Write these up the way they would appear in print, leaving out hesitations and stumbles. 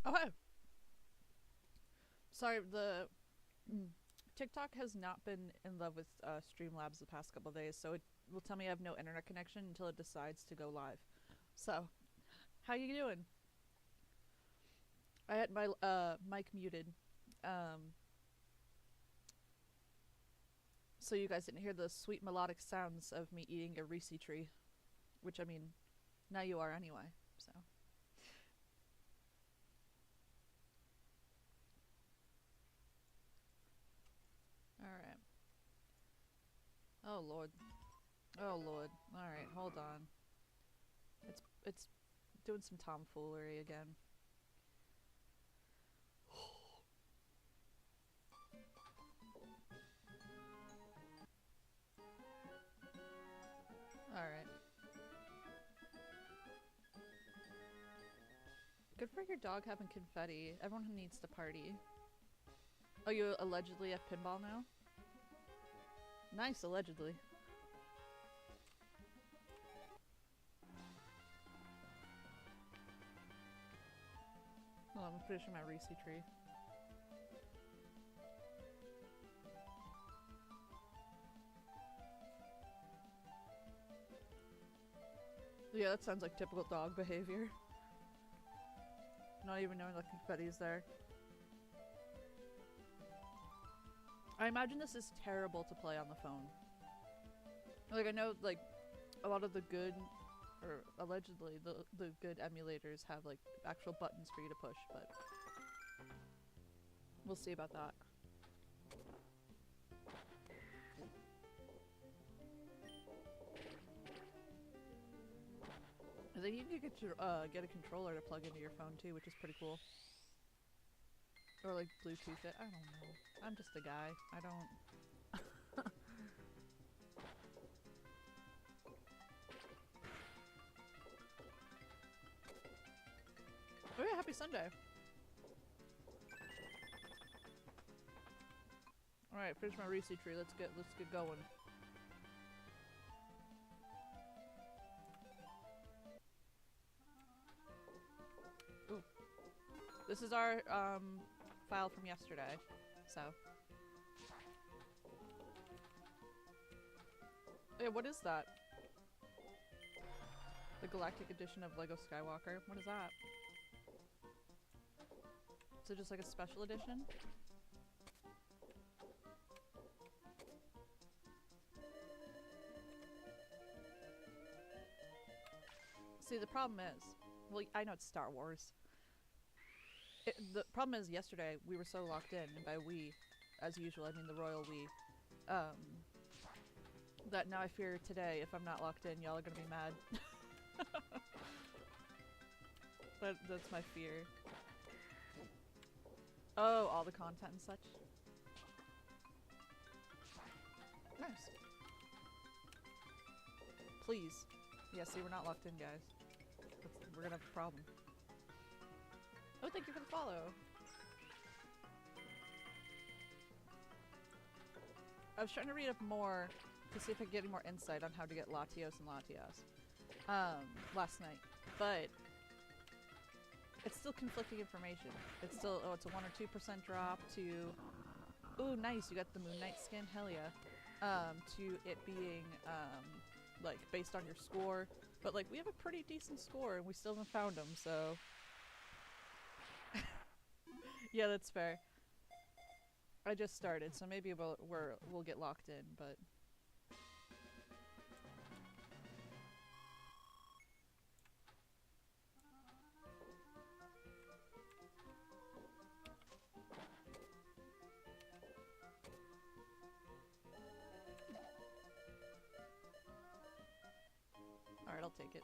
Oh, hey. Sorry, the TikTok has not been in love with Streamlabs the past couple days, so it will tell me I have no internet connection until it decides to go live. So, how you doing? I had my mic muted, um, so you guys didn't hear the sweet melodic sounds of me eating a Reese tree, which I mean, now you are anyway. So, all right. Oh lord. Oh lord. All right, hold on. It's doing some tomfoolery again. All right. Good for your dog having confetti. Everyone needs to party. Oh, you allegedly have pinball now? Nice, allegedly. Hold on, I'm finishing my Reese tree. Yeah, that sounds like typical dog behavior. Not even knowing the confetti's there. I imagine this is terrible to play on the phone. Like, I know, like, a lot of the good, or allegedly, the good emulators have, like, actual buttons for you to push, but we'll see about that. I think you can get a controller to plug into your phone too, which is pretty cool. Or like Bluetooth it. I don't know. I'm just a guy. I don't. Oh yeah, happy Sunday. All right, finish my Reese tree. Let's get going. Ooh, this is our file from yesterday. So, yeah, what is that? The Galactic Edition of Lego Skywalker. What is that? Is it just like a special edition? See, the problem is, well, I know it's Star Wars. The problem is, yesterday we were so locked in, and by we, as usual, I mean the royal we, that now I fear today, if I'm not locked in, y'all are gonna be mad. That's my fear. Oh, all the content and such. Nice. Please. Yeah, see, we're not locked in, guys. We're gonna have a problem. Oh, thank you for the follow. I was trying to read up more to see if I could get any more insight on how to get Latios and Latias last night, but it's still conflicting information. It's still, oh, it's a 1 or 2% drop to, ooh, nice, you got the Moon Knight skin, hell yeah, to it being, like, based on your score, but, like, we have a pretty decent score and we still haven't found them, so... Yeah, that's fair. I just started, so maybe we'll get locked in, but... Alright, I'll take it.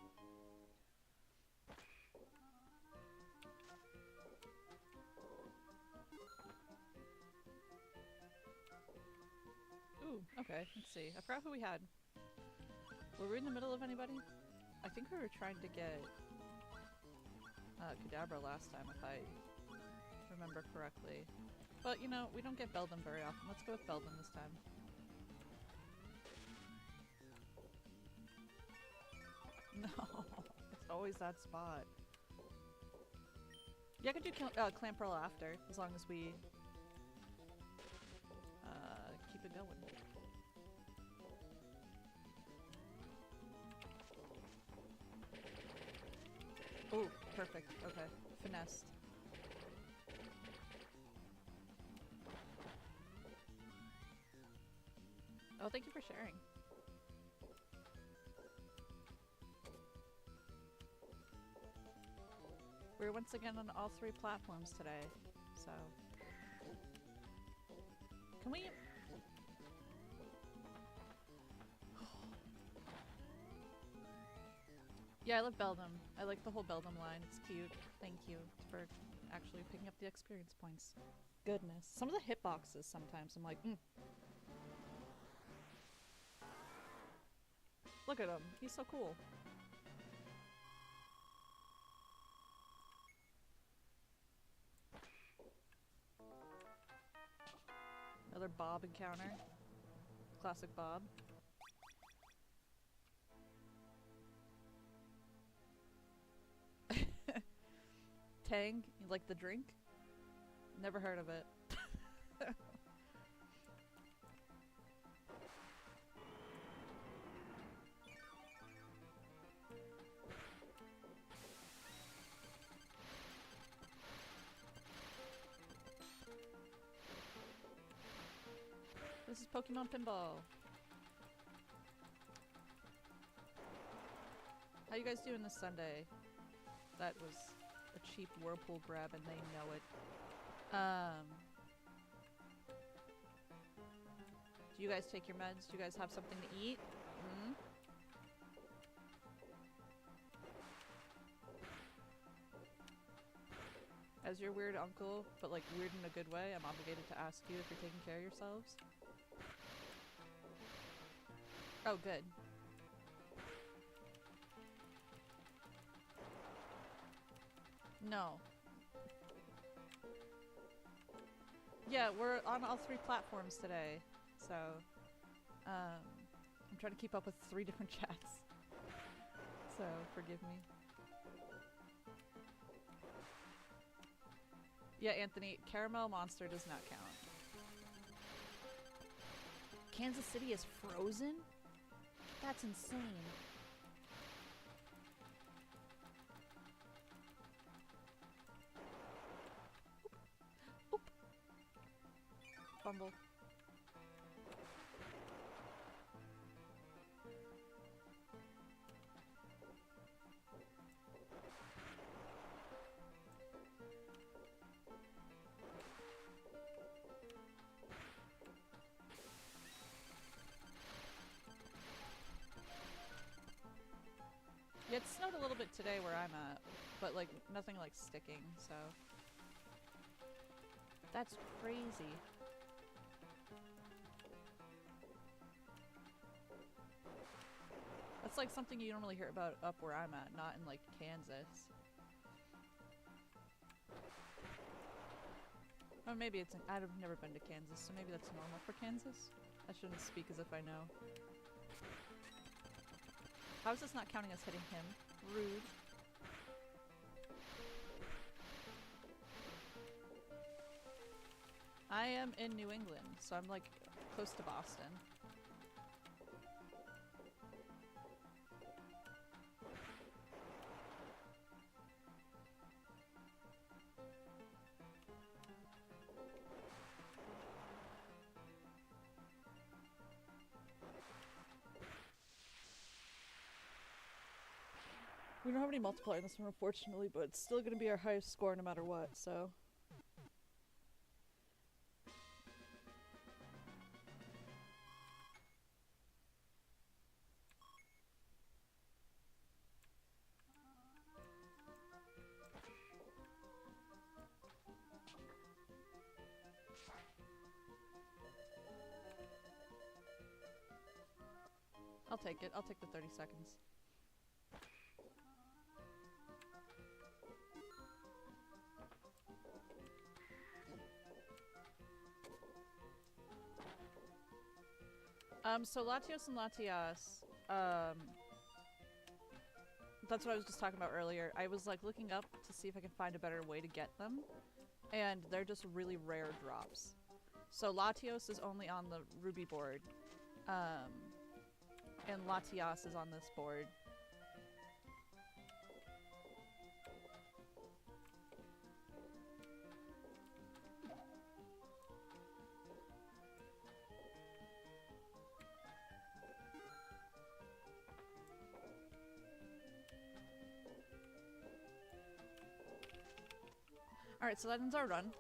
Ooh, okay, let's see. I forgot who we had. Were we in the middle of anybody? I think we were trying to get Kadabra last time, if I remember correctly. But, you know, we don't get Beldum very often. Let's go with Beldum this time. No, it's always that spot. Yeah, I could do Clamp Pearl after, as long as we keep it going. Oh, perfect. Okay. Finessed. Oh, thank you for sharing. We're once again on all 3 platforms today, so... Can we... Yeah, I love Beldum. I like the whole Beldum line. It's cute. Thank you for actually picking up the experience points. Goodness. Some of the hitboxes sometimes, I'm like, Look at him. He's so cool. Another Bob encounter. Classic Bob. Tang? You like the drink? Never heard of it. This is Pokemon Pinball. How you guys doing this Sunday? That was a cheap Whirlpool grab and they know it. Do you guys take your meds? Do you guys have something to eat? As your weird uncle, but like weird in a good way, I'm obligated to ask you if you're taking care of yourselves. Oh, good. No. Yeah, we're on all 3 platforms today, so I'm trying to keep up with 3 different chats. So, forgive me. Yeah, Anthony, Caramel Monster does not count. Kansas City is frozen? That's insane. Oop. Fumble. Yeah, it snowed a little bit today where I'm at, but like nothing like sticking, so. That's crazy. That's like something you don't really hear about up where I'm at, not in like Kansas. Or maybe it's I've never been to Kansas, so maybe that's normal for Kansas. I shouldn't speak as if I know. How is this not counting as hitting him? Rude. I am in New England, so I'm like close to Boston. We don't have any multiplier in this one, unfortunately, but it's still gonna be our highest score no matter what, so. I'll take it. I'll take the 30 seconds. So Latios and Latias, that's what I was just talking about earlier. I was like looking up to see if I can find a better way to get them, and they're just really rare drops. So Latios is only on the ruby board, and Latias is on this board. Alright, so that ends our run.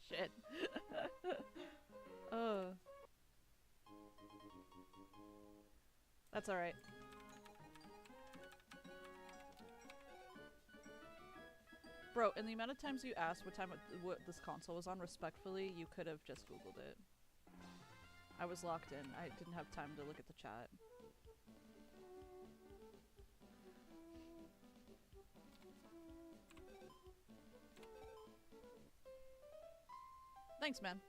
Shit. That's alright. Bro, in the amount of times you asked what this console was on, respectfully, you could have just Googled it. I was locked in. I didn't have time to look at the chat. Thanks, man.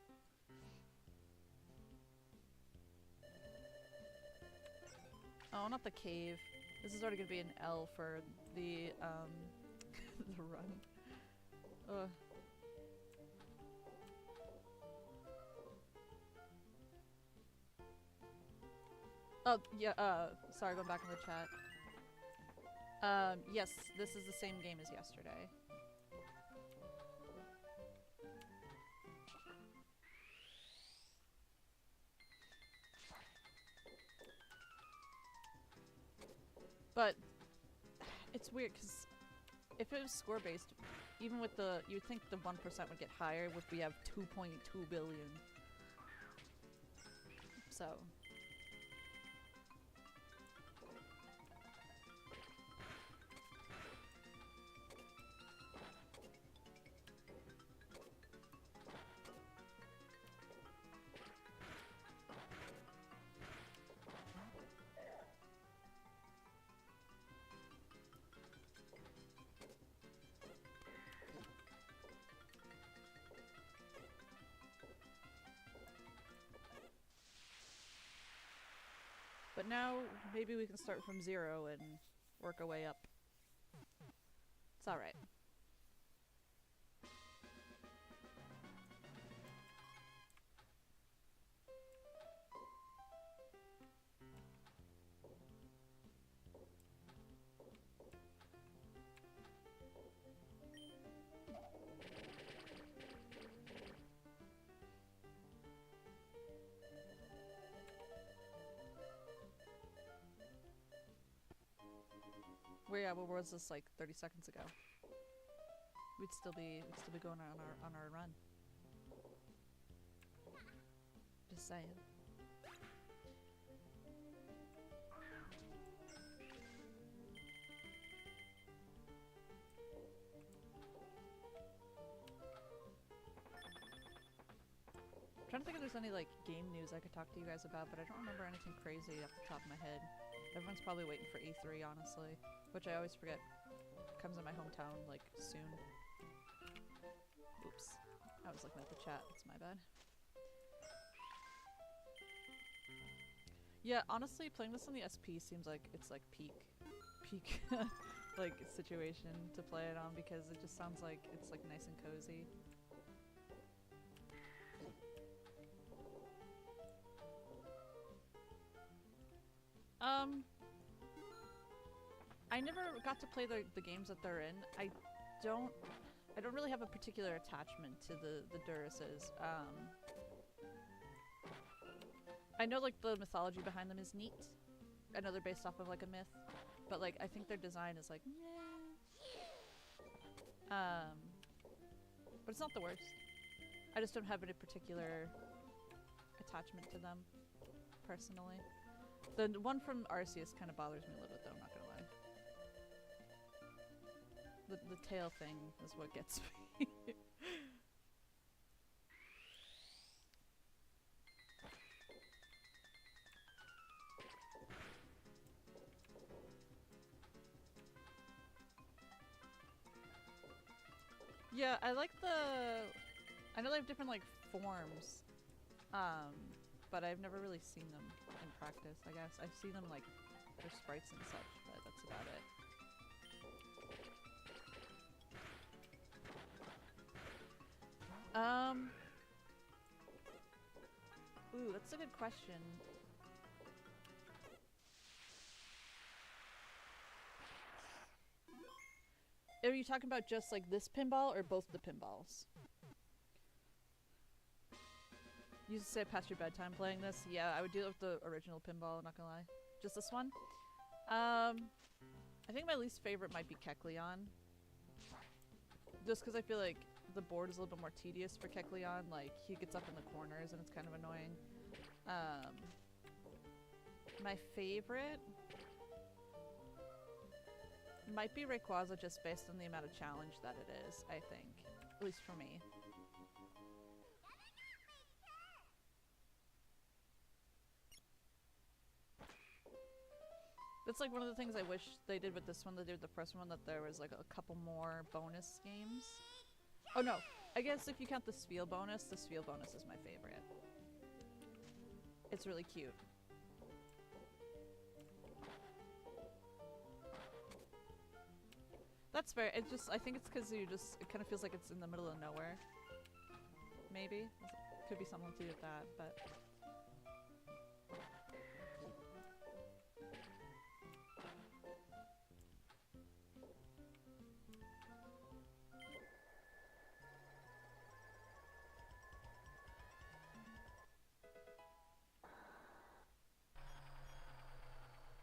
Oh, not the cave. This is already gonna be an L for the, the run. Ugh. Oh, yeah, sorry, going back in the chat. Yes, this is the same game as yesterday. But it's weird because if it was score-based, even with the, you'd think the 1% would get higher if we have 2.2 billion. So. But now, maybe we can start from 0 and work our way up. It's alright. Yeah, what was this like 30 seconds ago? We'd still be going on our run. Just saying. I'm trying to think if there's any like game news I could talk to you guys about, but I don't remember anything crazy off the top of my head. Everyone's probably waiting for E3, honestly. Which I always forget comes in my hometown, like, soon. Oops. I was looking at the chat. That's my bad. Yeah, honestly, playing this on the SP seems like it's, like, peak, like, situation to play it on because it just sounds like it's, like, nice and cozy. I never got to play the games that they're in. I don't really have a particular attachment to the Duruses. I know like the mythology behind them is neat. I know they're based off of like a myth, but like I think their design is like but it's not the worst. I just don't have any particular attachment to them personally. The one from Arceus kind of bothers me a little bit though, I'm not gonna lie. The tail thing is what gets me. Yeah, I like I know they have different like forms, but I've never really seen them in practice, I guess. I've seen them like their sprites and such, but that's about it. Ooh, that's a good question. Are you talking about just like this pinball or both the pinballs? You used to say past your bedtime playing this? Yeah, I would do it with the original pinball, I'm not gonna lie. Just this one? I think my least favorite might be Kecleon. Just because I feel like the board is a little bit more tedious for Kecleon. Like, he gets up in the corners and it's kind of annoying. My favorite might be Rayquaza just based on the amount of challenge that it is, I think. At least for me. That's like one of the things I wish they did with this one. They did with the first one, that there was like a couple more bonus games. Oh no, I guess if you count the Spheal bonus is my favorite. It's really cute. That's fair. It just, I think it's because it kind of feels like it's in the middle of nowhere. Maybe. Could be something to do with that, but...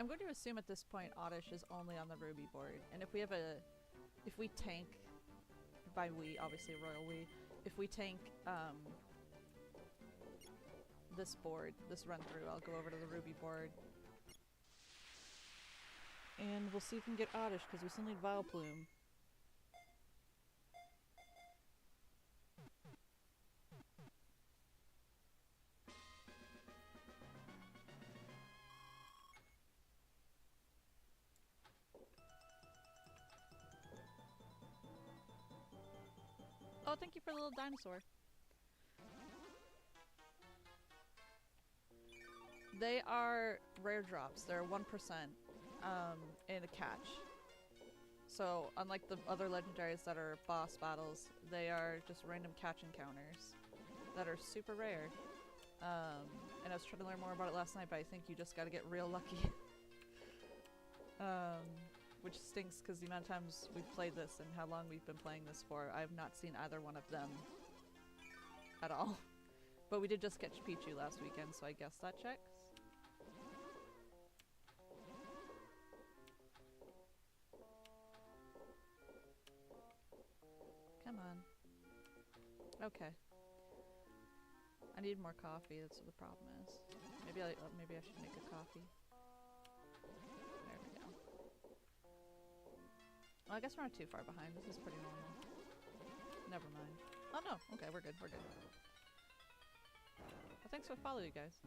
I'm going to assume at this point Oddish is only on the Ruby board, and if we have if we tank, by we, obviously Royal we, if we tank this board, this run through, I'll go over to the Ruby board. And we'll see if we can get Oddish, because we still need Vileplume. Oh, thank you for the little dinosaur. They are rare drops. They're 1% in a catch. So, unlike the other legendaries that are boss battles, they are just random catch encounters that are super rare. And I was trying to learn more about it last night, but I think you just gotta get real lucky. Which stinks because the amount of times we've played this and how long we've been playing this for, I have not seen either one of them at all. But we did just catch Pichu last weekend, so I guess that checks. Come on. Okay. I need more coffee, that's what the problem is. Maybe I should make a coffee. There we go. Well, I guess we're not too far behind. This is pretty normal. Never mind. Oh no! Okay, we're good, we're good. Well, thanks for following, you guys.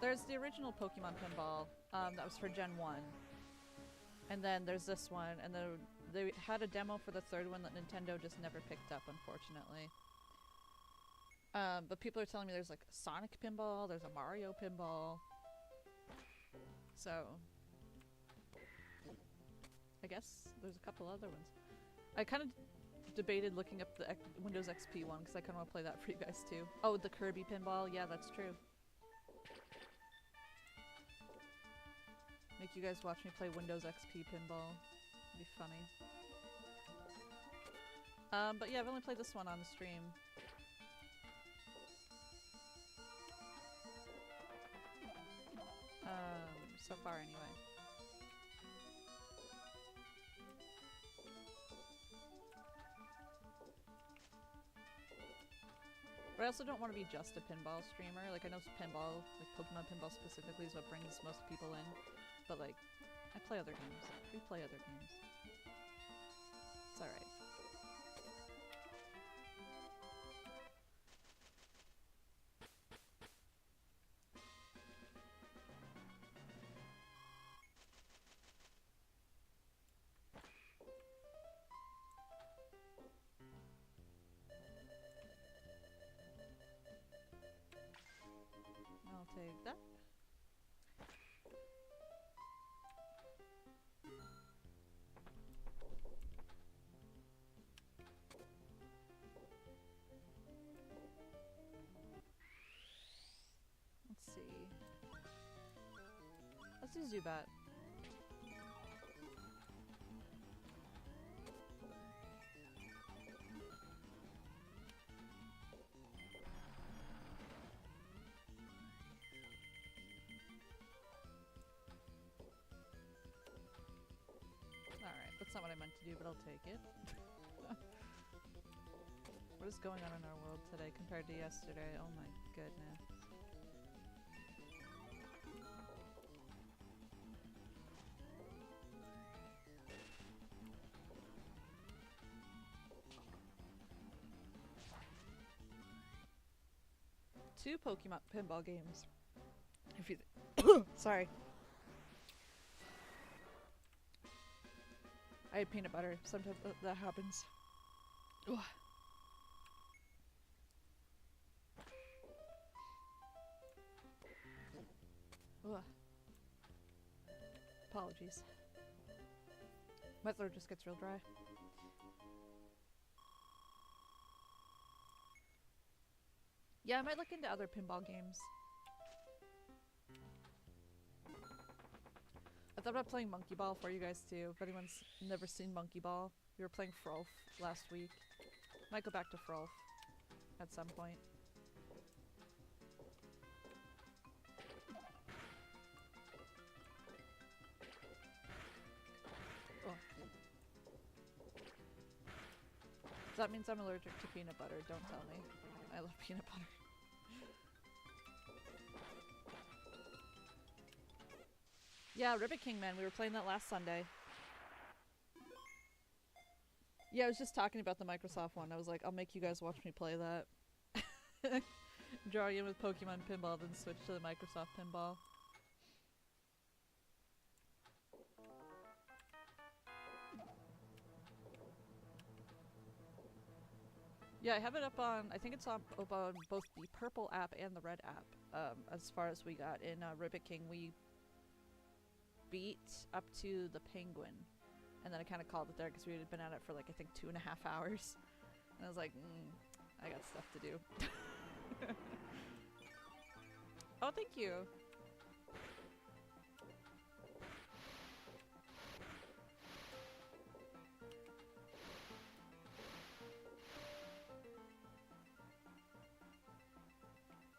There's the original Pokemon Pinball, that was for Gen 1. And then there's this one, and then they had a demo for the third one that Nintendo just never picked up, unfortunately. But people are telling me there's like a Sonic Pinball, there's a Mario Pinball. So... I guess there's a couple other ones. I kind of debated looking up the Windows XP one, because I kind of want to play that for you guys too. Oh, the Kirby Pinball, yeah, that's true. Make you guys watch me play Windows XP Pinball. It'd be funny. But yeah, I've only played this one on the stream. So far anyway. But I also don't want to be just a pinball streamer. Like, I know pinball, like Pokemon Pinball specifically, is what brings most people in. But like, I play other games. We play other games. It's alright. I'll take that. Let's see. Let's do Zubat. Alright, that's not what I meant to do, but I'll take it. What is going on in our world today compared to yesterday? Oh my goodness. Two Pokemon pinball games. If you sorry. I had peanut butter. Sometimes that happens. Ugh. Ugh. Apologies. My throat just gets real dry. Yeah, I might look into other pinball games. I thought about playing Monkey Ball for you guys too. If anyone's never seen Monkey Ball, we were playing Frolf last week. Might go back to Frolf at some point. Oh. That means I'm allergic to peanut butter. Don't tell me. I love peanut butter. Yeah, Ribbit King, man. We were playing that last Sunday. Yeah, I was just talking about the Microsoft one. I was like, I'll make you guys watch me play that. Draw in with Pokemon Pinball, then switch to the Microsoft Pinball. Yeah, I have it up on, I think it's up on both the purple app and the red app. As far as we got in Ribbit King, we beat up to the penguin. And then I kind of called it there because we had been at it for like, I think 2.5 hours. And I was like, I got stuff to do. Oh, thank you.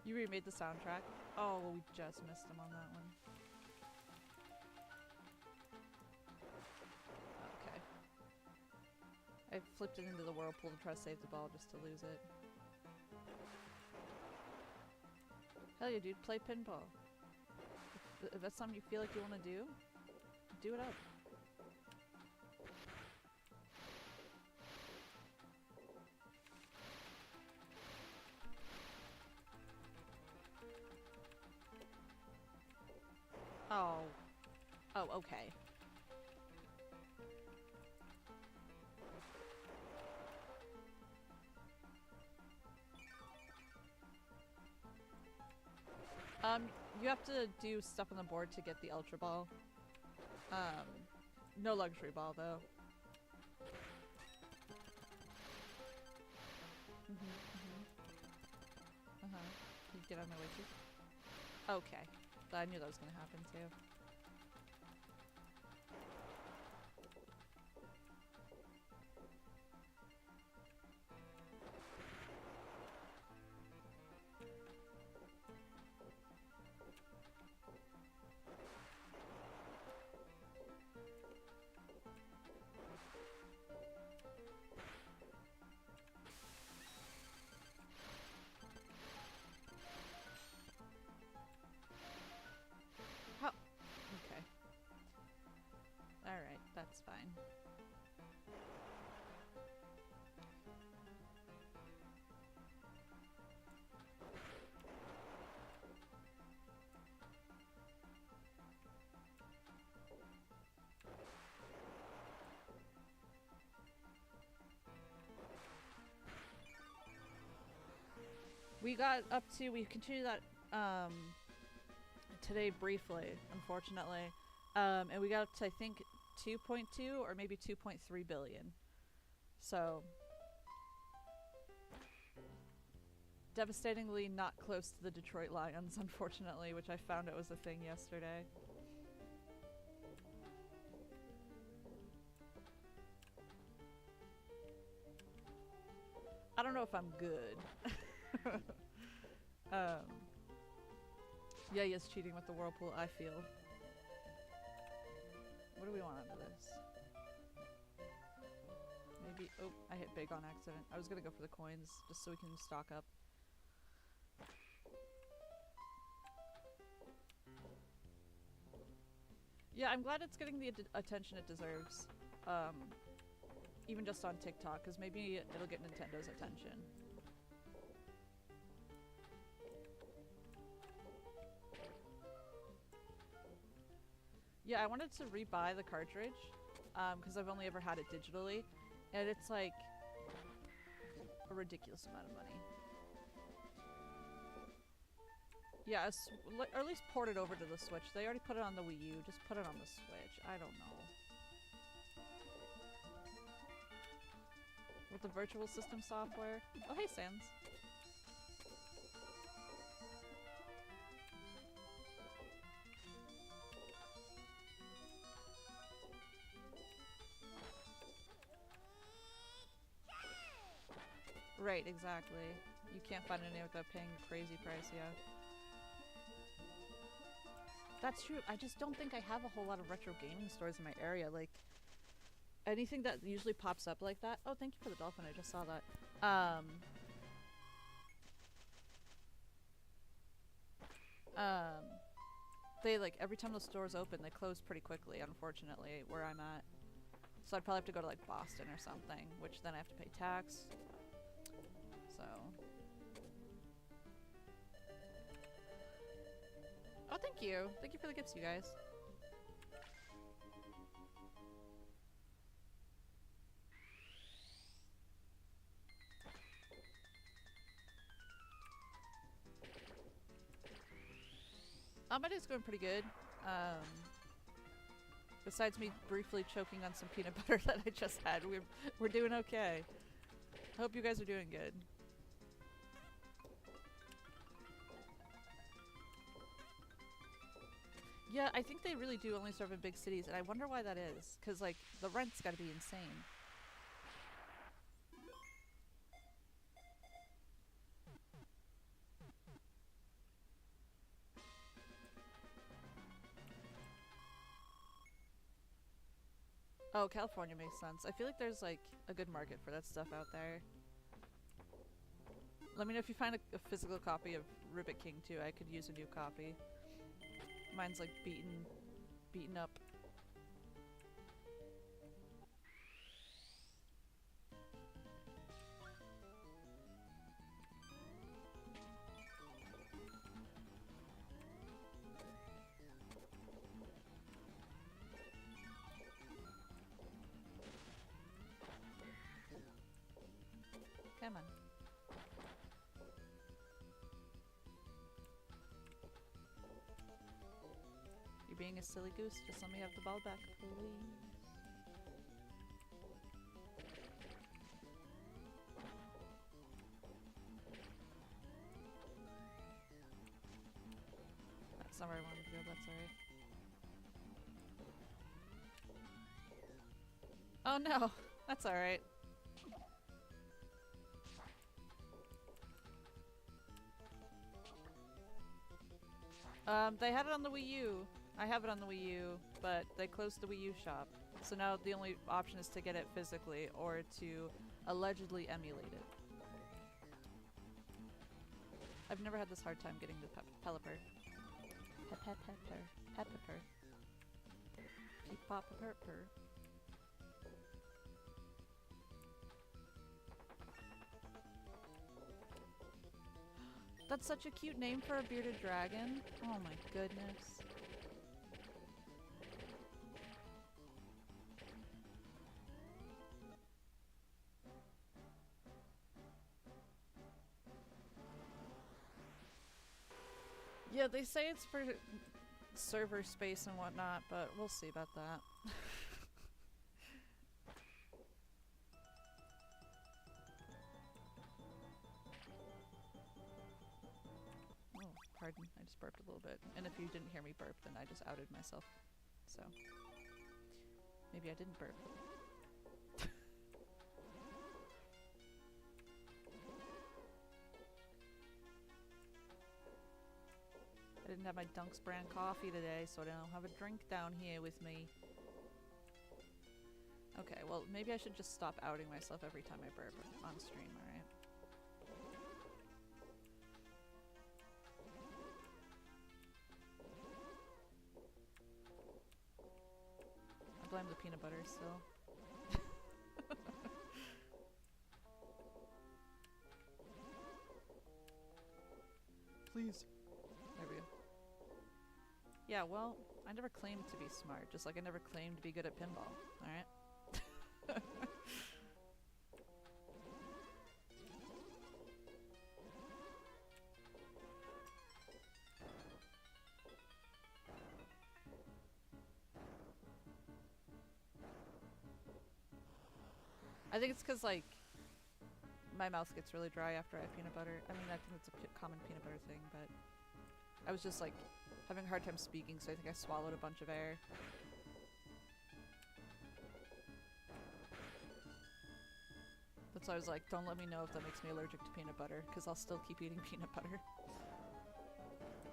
You remade the soundtrack? Oh, we just missed him on that one. Okay. I flipped it into the whirlpool to try to save the ball just to lose it. Hell yeah, dude, play pinball. If that's something you feel like you want to do it up. Oh. Oh, okay. You have to do stuff on the board to get the Ultra Ball. No luxury ball, though. Can you get on my way too? Okay. I knew that was gonna happen, too. Alright, that's fine. We got up to, we continued that, today briefly, unfortunately. And we got up to, I think, 2.2 or maybe 2.3 billion. So, devastatingly not close to the Detroit Lions, unfortunately, which I found out was a thing yesterday. I don't know if I'm good. Yeah, he is cheating with the whirlpool, I feel. What do we want out of this? Maybe, oh, I hit big on accident. I was gonna go for the coins, just so we can stock up. Yeah, I'm glad it's getting the attention it deserves. Even just on TikTok, because maybe it'll get Nintendo's attention. Yeah, I wanted to rebuy the cartridge, because I've only ever had it digitally, and it's like a ridiculous amount of money. Yeah, or at least port it over to the Switch. They already put it on the Wii U, just put it on the Switch. I don't know. With the virtual system software. Oh, hey, Sans. Right, exactly. You can't find any without paying a crazy price, yeah. That's true. I just don't think I have a whole lot of retro gaming stores in my area. Like, anything that usually pops up like that. Oh, thank you for the dolphin. I just saw that. They, like, every time the stores open, they close pretty quickly, unfortunately, where I'm at. So I'd probably have to go to, like, Boston or something, which then I have to pay tax. So. Oh, thank you. Thank you for the gifts, you guys. My day's going pretty good. Besides me briefly choking on some peanut butter that I just had, we're doing okay. Hope you guys are doing good. Yeah, I think they really do only serve in big cities, and I wonder why that is. Because, like, the rent's gotta be insane. Oh, California makes sense. I feel like there's, like, a good market for that stuff out there. Let me know if you find a physical copy of Ribbit King, too. I could use a new copy. Mine's, like, beaten up. Come on. You're being a silly goose. Just let me have the ball back, please. That's not where I wanted to go, that's alright. Oh no! That's alright. They had it on the Wii U. I have it on the Wii U, but they closed the Wii U shop. So now the only option is to get it physically or to allegedly emulate it. I've never had this hard time getting the Pelipper. Pepper. Peep-pop-a-purr-purr. That's such a cute name for a bearded dragon. Oh my goodness. Yeah, they say it's for server space and whatnot, but we'll see about that. Oh, pardon, I just burped a little bit. And if you didn't hear me burp, then I just outed myself. So, maybe I didn't burp. I didn't have my Dunks brand coffee today, so I don't have a drink down here with me. Okay, well, maybe I should just stop outing myself every time I burp on stream, alright? I blame the peanut butter still. Please. There we go. Yeah, well, I never claimed to be smart, just like I never claimed to be good at pinball, alright? I think it's because, like, my mouth gets really dry after I have peanut butter. I mean, I think it's a common peanut butter thing, but I was just, like, having a hard time speaking, so I think I swallowed a bunch of air. That's why I was like, don't let me know if that makes me allergic to peanut butter, because I'll still keep eating peanut butter.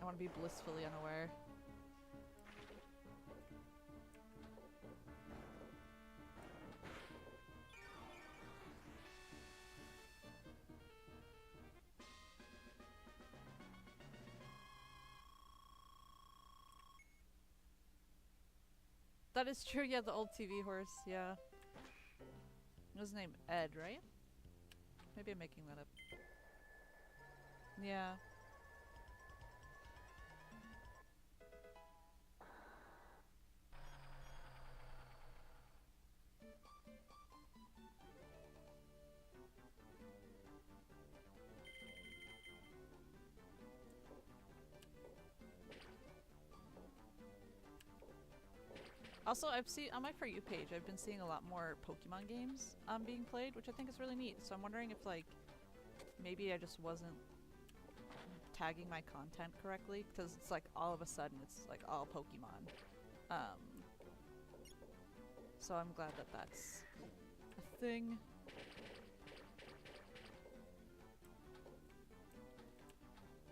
I want to be blissfully unaware. That is true, yeah, the old TV horse, yeah. What was his name? Ed, right? Maybe I'm making that up. Yeah. Also, I've seen on my For You page, I've been seeing a lot more Pokemon games being played, which I think is really neat. So I'm wondering if, like, maybe I just wasn't tagging my content correctly, because it's like all of a sudden it's like all Pokemon. So I'm glad that that's a thing.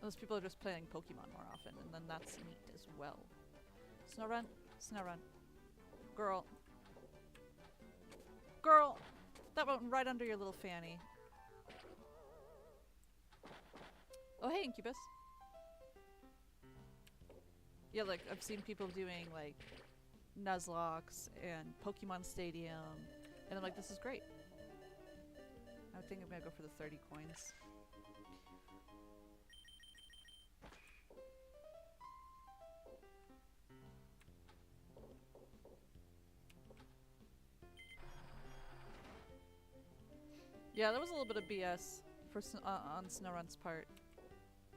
Those people are just playing Pokemon more often, and then that's neat as well. Snorunt, Snorunt. Girl. Girl! That went right under your little fanny. Oh, hey, Incubus. Yeah, like, I've seen people doing, like, Nuzlocke and Pokemon Stadium, and I'm like, this is great. I think I'm gonna go for the 30 coins. Yeah, that was a little bit of BS for on Snowrun's part.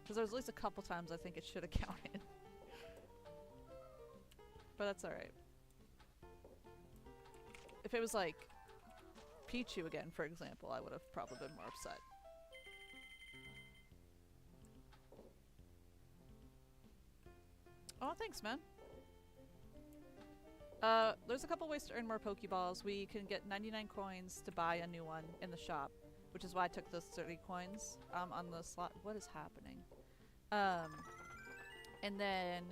Because there was at least a couple times I think it should have counted. But that's alright. If it was like Pichu again, for example, I would have probably been more upset. Oh, thanks, man. There's a couple ways to earn more Pokeballs. We can get 99 coins to buy a new one in the shop, which is why I took those 30 coins on the slot. What is happening? And then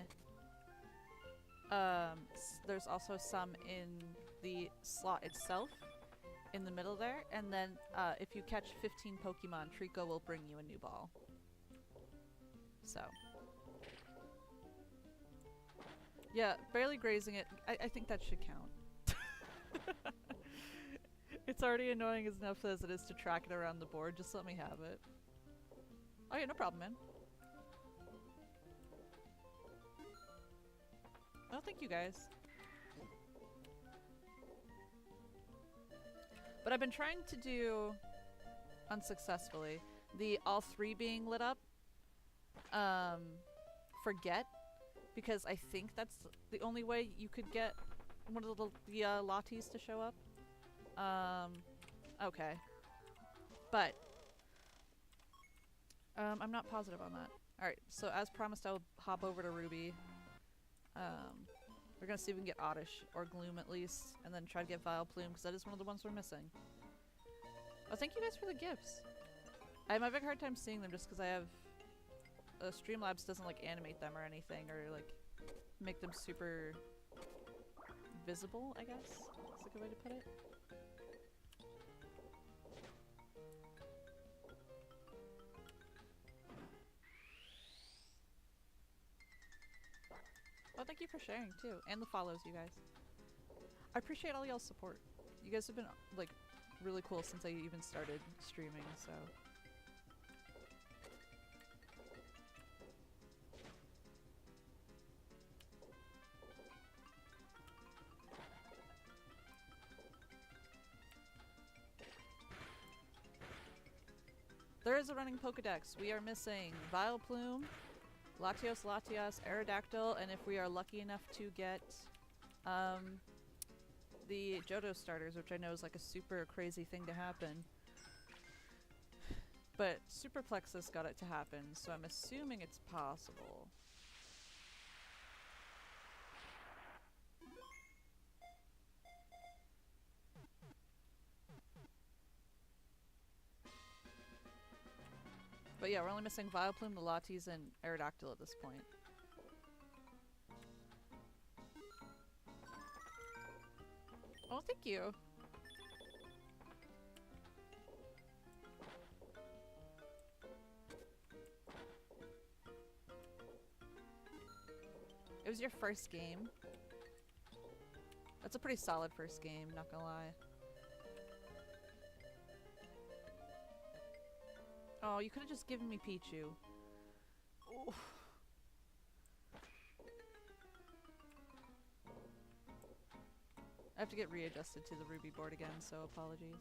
there's also some in the slot itself, in the middle there. And then if you catch 15 Pokemon, Trico will bring you a new ball. So. Yeah, barely grazing it. I think that should count. It's already annoying enough as it is to track it around the board. Just let me have it. Oh yeah, no problem, man. Oh, thank you guys. But I've been trying to do, unsuccessfully, the all 3 being lit up forget because I think that's the only way you could get one of the Latias to show up. Okay. But I'm not positive on that. Alright, so as promised, I'll hop over to Ruby. We're gonna see if we can get Oddish, or Gloom at least, and then try to get Vile Plume, because that is one of the ones we're missing. Oh, thank you guys for the gifts. I have a big hard time seeing them just because I have... Streamlabs doesn't, like, animate them or anything, or, like, make them super... visible, I guess? Is a good way to put it. Oh, thank you for sharing, too. And the follows, you guys. I appreciate all y'all's support. You guys have been, like, really cool since I even started streaming, so... There is a running Pokedex. We are missing Vile Plume, Latios, Latias, Aerodactyl, and if we are lucky enough to get the Johto starters, which I know is like a super crazy thing to happen. But Super Plexus got it to happen, so I'm assuming it's possible. But yeah, we're only missing Vileplume, the Latias, and Aerodactyl at this point. Oh, thank you! It was your first game. That's a pretty solid first game, not gonna lie. Oh, you could have just given me Pichu. Oof. I have to get readjusted to the Ruby board again, so apologies.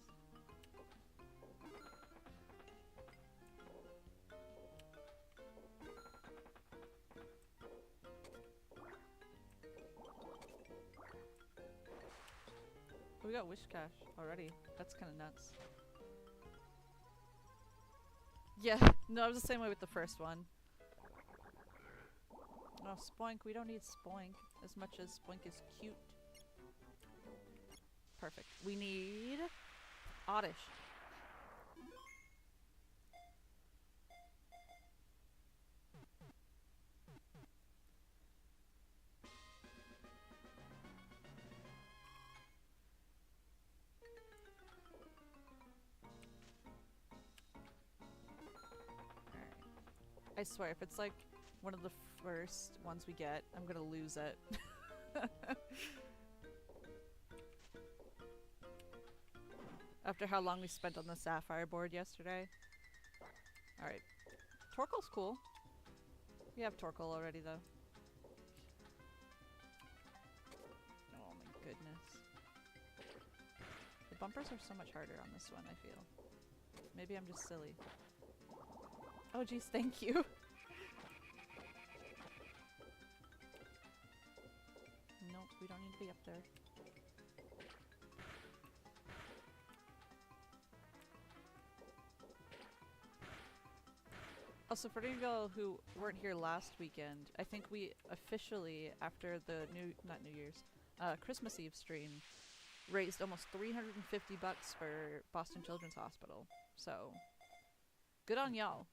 We got Wish Cash already. That's kind of nuts. Yeah, no, I was the same way with the first one. Oh, Spoink, we don't need Spoink as much as Spoink is cute. Perfect. We need Oddish. I swear, if it's like one of the first ones we get, I'm gonna lose it. After how long we spent on the Sapphire board yesterday. Alright. Torkoal's cool. We have Torkoal already, though. Oh my goodness. The bumpers are so much harder on this one, I feel. Maybe I'm just silly. Oh geez, thank you. Nope, we don't need to be up there. Also, for any of y'all who weren't here last weekend, I think we officially, after the not New Year's, Christmas Eve stream, raised almost $350 for Boston Children's Hospital. So, good on y'all.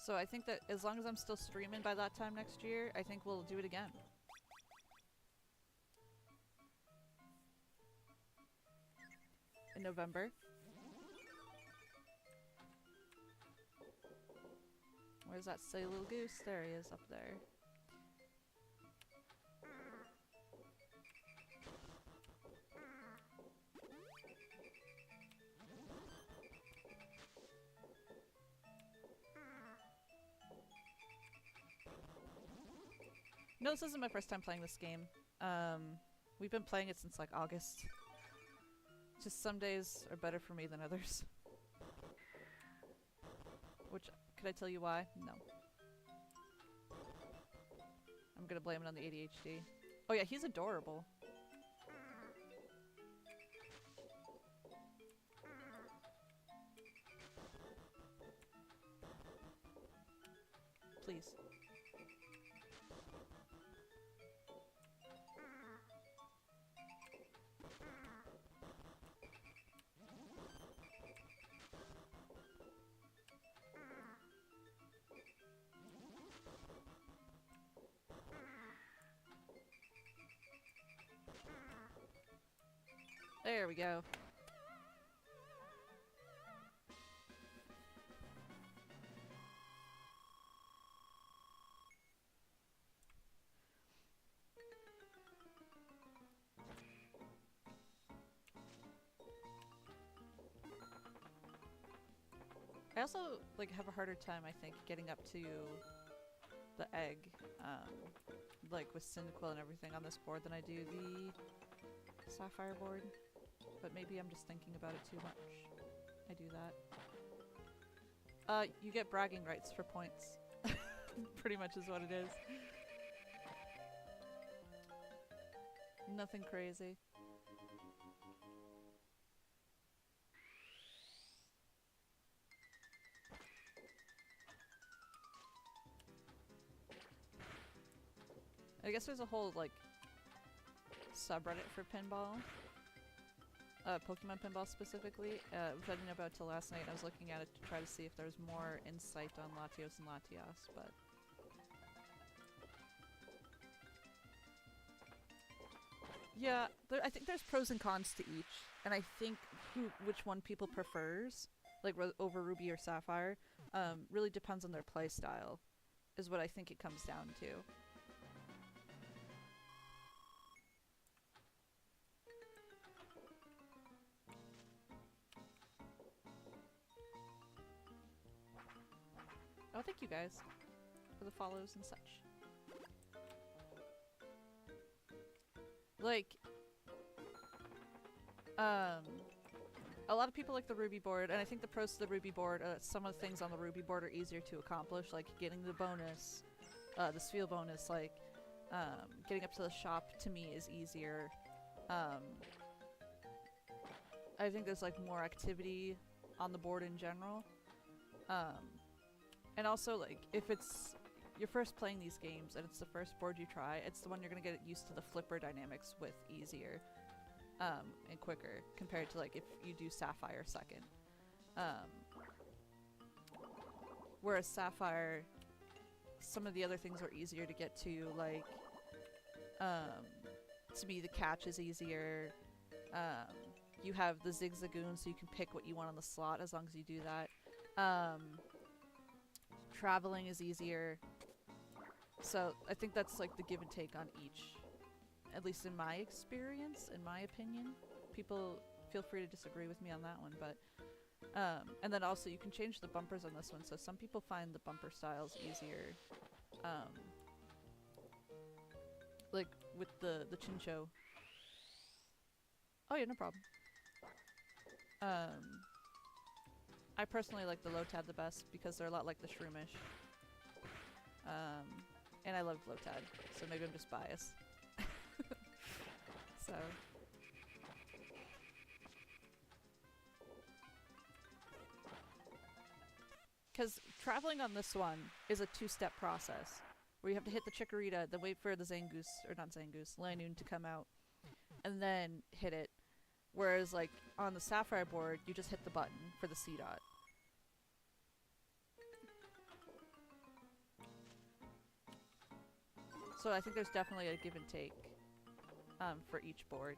So I think that as long as I'm still streaming by that time next year, I think we'll do it again. In November. Where's that silly little goose? There he is, up there. No, this isn't my first time playing this game. We've been playing it since like August. Just some days are better for me than others. Which, could I tell you why? No. I'm gonna blame it on the ADHD. Oh yeah, he's adorable. Please. There we go. I also like have a harder time, I think, getting up to the egg, like with Cyndaquil and everything on this board than I do the Sapphire board. But maybe I'm just thinking about it too much. I do that. You get bragging rights for points. Pretty much is what it is. Nothing crazy. I guess there's a whole, like, subreddit for pinball. Pokemon pinball specifically, which I didn't know about till last night. I was looking at it to try to see if there's more insight on Latios and Latias, but... Yeah, I think there's pros and cons to each, and I think which one people prefers, like over Ruby or Sapphire, really depends on their play style, is what I think it comes down to. Oh, thank you guys for the follows and such. Like, a lot of people like the Ruby board, and I think the pros to the Ruby board, some of the things on the Ruby board are easier to accomplish, like getting the bonus, the sphere bonus, like, getting up to the shop to me is easier. I think there's like more activity on the board in general. And also, like, if it's you're first playing these games and it's the first board you try, it's the one you're gonna get used to the flipper dynamics with easier, and quicker, compared to, like, if you do Sapphire second. Whereas Sapphire, some of the other things are easier to get to, like, to me the catch is easier, you have the Zigzagoon, so you can pick what you want on the slot as long as you do that. Traveling is easier. So I think that's like the give and take on each. At least in my experience, in my opinion. People feel free to disagree with me on that one, but and then also you can change the bumpers on this one, so some people find the bumper styles easier. Like with the Chincho. Oh yeah, no problem. I personally like the Lotad the best because they're a lot like the Shroomish. And I love Lotad, so maybe I'm just biased. So. Because traveling on this one is a two-step process, where you have to hit the Chikorita, then wait for the Zangoose, or not Zangoose, Lanoon to come out, and then hit it. Whereas, like, on the Sapphire board, you just hit the button for the C-Dot. So I think there's definitely a give and take for each board.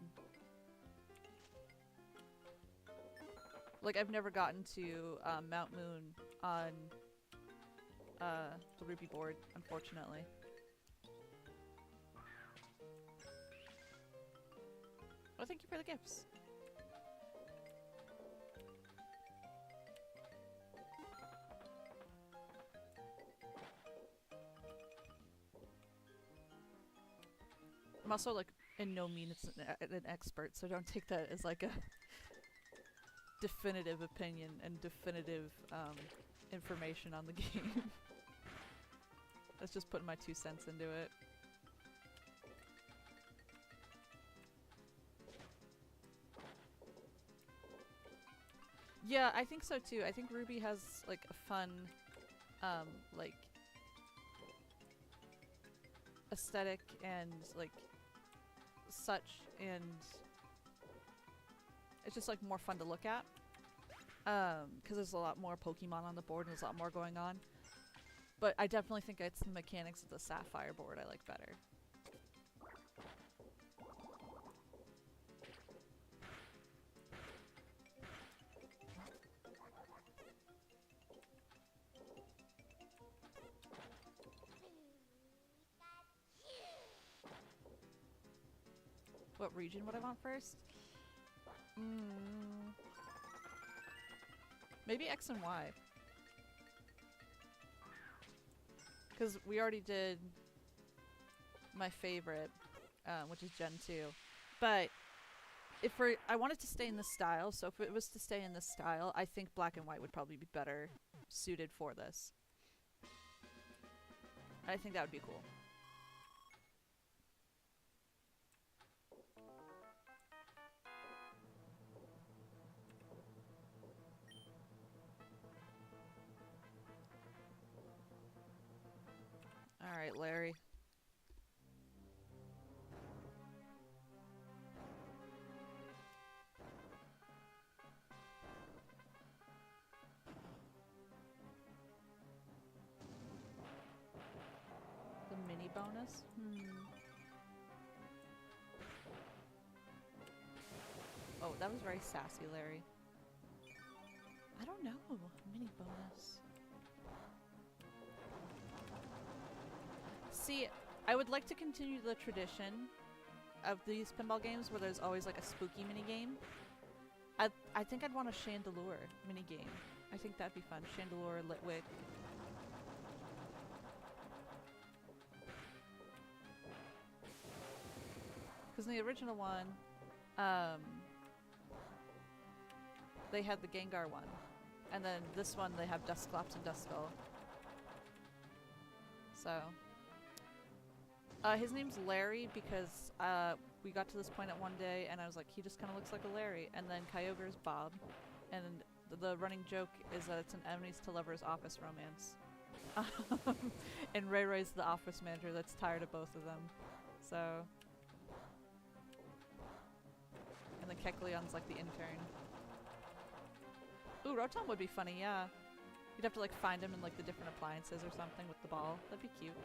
Like, I've never gotten to Mount Moon on the Ruby board, unfortunately. Oh, thank you for the gifts. I'm also, like, in no means an expert, so don't take that as, like, a definitive opinion and definitive information on the game. That's just putting my 2 cents into it. Yeah, I think so too. I think Ruby has like a fun, like aesthetic and like such, and it's just like more fun to look at. Because there's a lot more Pokemon on the board and there's a lot more going on. But I definitely think it's the mechanics of the Sapphire board I like better. What region would I want first? Maybe X and Y. Because we already did my favorite, which is Gen 2. But if I want it to stay in this style, so if it was to stay in this style, I think black and white would probably be better suited for this. I think that would be cool. Alright, Larry. The mini bonus? Oh, that was very sassy, Larry. I don't know. Mini bonus. See, I would like to continue the tradition of these pinball games where there's always like a spooky mini game. I think I'd want a Chandelure mini game. I think that'd be fun. Chandelure, Litwick. Because in the original one, they had the Gengar one. And then this one, they have Dusclops and Duskull. So... his name's Larry because we got to this point at one day and I was like, he just kind of looks like a Larry. And then Kyogre's Bob. And the running joke is that it's an enemies to lovers office romance. And Ray Ray's the office manager that's tired of both of them. So... And then Kecleon's like the intern. Ooh, Rotom would be funny, yeah. You'd have to like find him in like the different appliances or something with the ball. That'd be cute.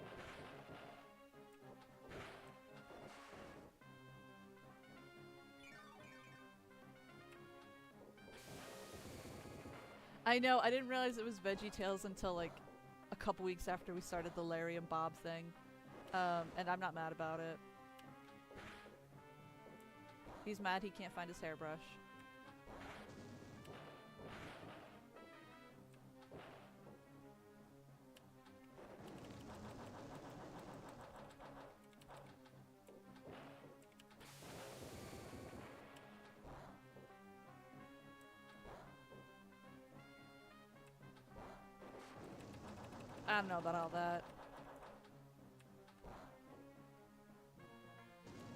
I know, I didn't realize it was VeggieTales until like a couple weeks after we started the Larry and Bob thing. And I'm not mad about it. He's mad he can't find his hairbrush. I don't know about all that.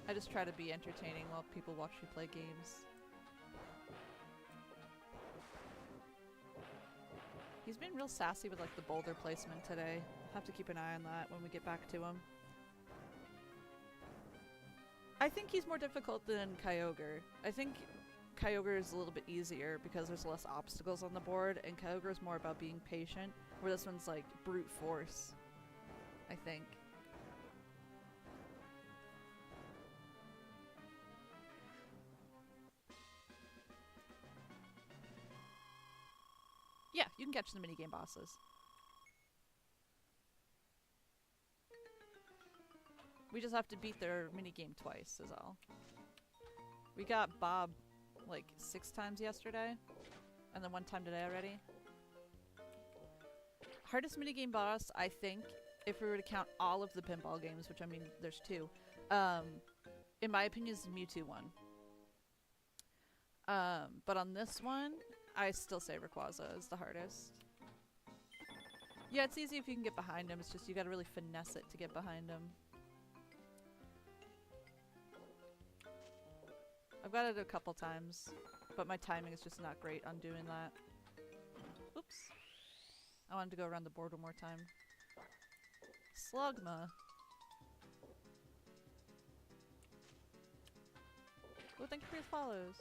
I just try to be entertaining while people watch me play games. He's been real sassy with like the boulder placement today. Have to keep an eye on that when we get back to him. I think he's more difficult than Kyogre. I think Kyogre is a little bit easier because there's less obstacles on the board, and Kyogre is more about being patient, where this one's like brute force, I think. Yeah, you can catch the minigame bosses. We just have to beat their minigame twice, is all. We got Bob like 6 times yesterday, and then 1 time today already. Hardest minigame boss, I think, if we were to count all of the pinball games, which I mean, there's 2, in my opinion is the Mewtwo one. But on this one, I still say Rayquaza is the hardest. Yeah, it's easy if you can get behind him. It's just you gotta really finesse it to get behind him. I've got it a couple times, but my timing is just not great on doing that. Oops. I wanted to go around the board one more time. Slugma. Oh, thank you for your follows.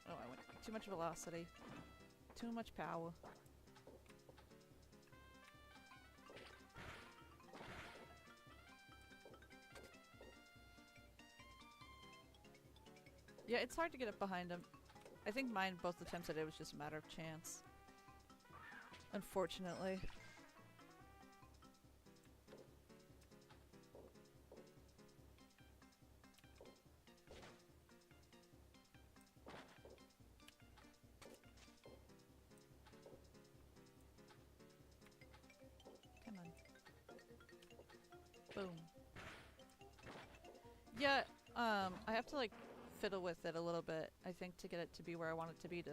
Oh, I went too much velocity. Too much power. Yeah, it's hard to get up behind him. I think mine, both the times I did, was just a matter of chance. Unfortunately. Come on. Boom. Yeah, I have to, like, fiddle with it a little bit, I think, to get it to be where I want it to be to,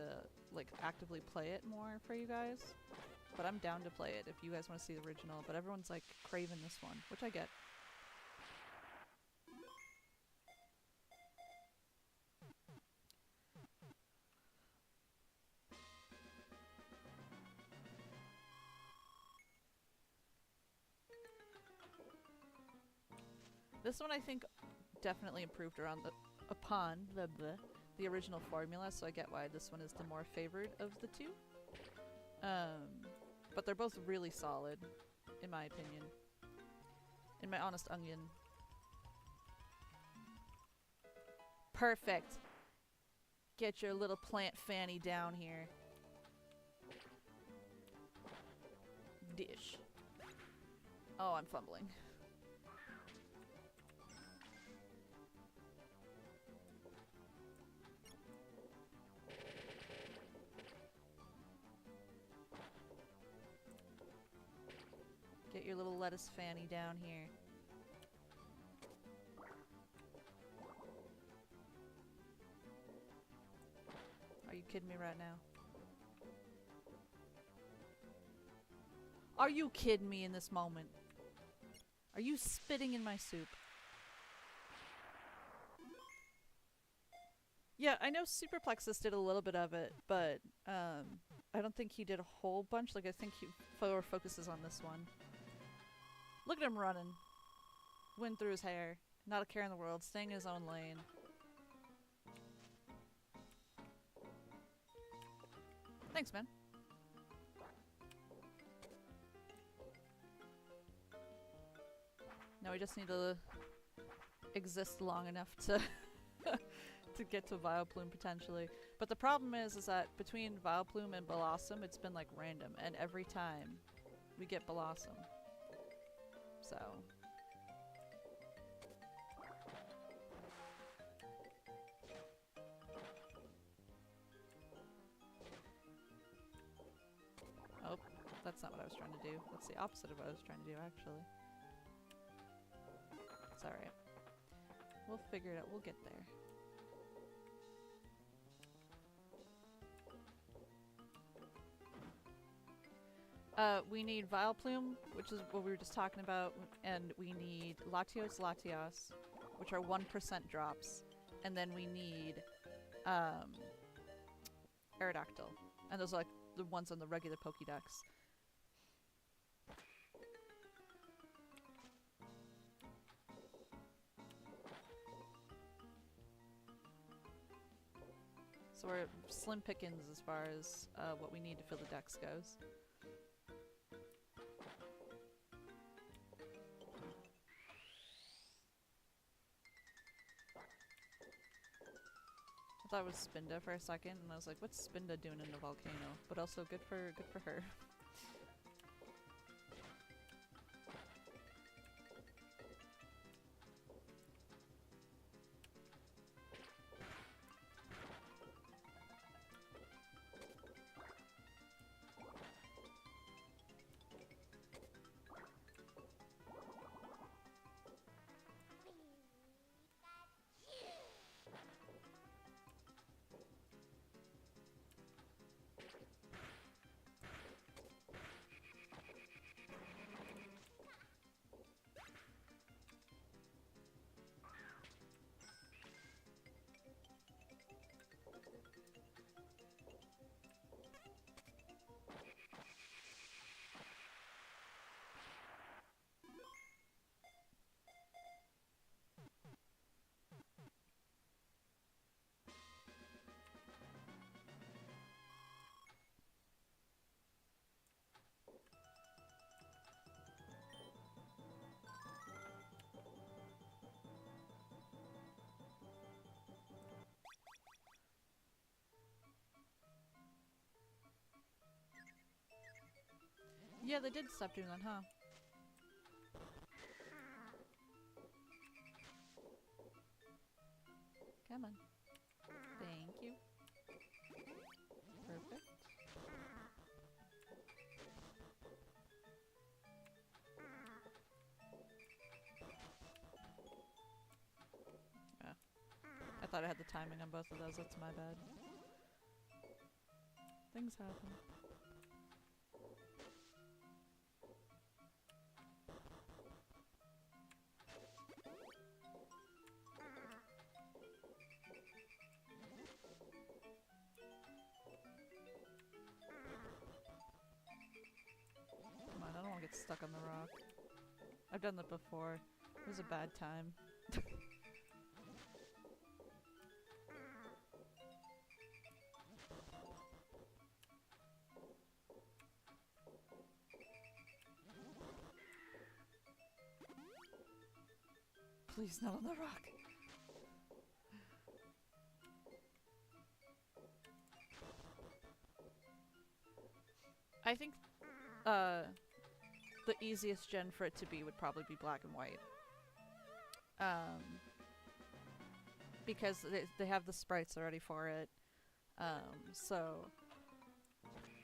like, actively play it more for you guys. But I'm down to play it if you guys want to see the original, but everyone's, like, craving this one, which I get. This one I think definitely improved upon the original formula, so I get why this one is the more favored of the two. But they're both really solid, in my opinion. In my honest onion. Perfect. Get your little plant fanny down here. Dish. Oh, I'm fumbling. Get your little lettuce fanny down here. Are you kidding me right now? Are you kidding me in this moment? Are you spitting in my soup? Yeah, I know Superplexus did a little bit of it, but I don't think he did a whole bunch. Like, I think he focuses on this one. Look at him running. Wind through his hair. Not a care in the world. Staying in his own lane. Thanks, man. Now we just need to exist long enough to to get to Vileplume potentially. But the problem is that between Vileplume and Blossom, it's been like random, and every time we get Blossom. So oh, that's not what I was trying to do. That's the opposite of what I was trying to do, actually. It's alright. We'll figure it out. We'll get there. We need Vileplume, which is what we were just talking about, and we need Latios, Latias, which are 1% drops, and then we need Aerodactyl, and those are like the ones on the regular Pokédex. So we're slim pickings as far as what we need to fill the dex goes. I thought it was Spinda for a second, and I was like, what's Spinda doing in the volcano? But also good for her. Yeah, they did stop doing that, huh? Come on. Thank you. Perfect. Yeah. I thought I had the timing on both of those. That's my bad. Things happen. Come on, I don't want to get stuck on the rock. I've done that before. It was a bad time. Please, not on the rock. I think the easiest gen for it to be would probably be black and white. Because they have the sprites already for it. So...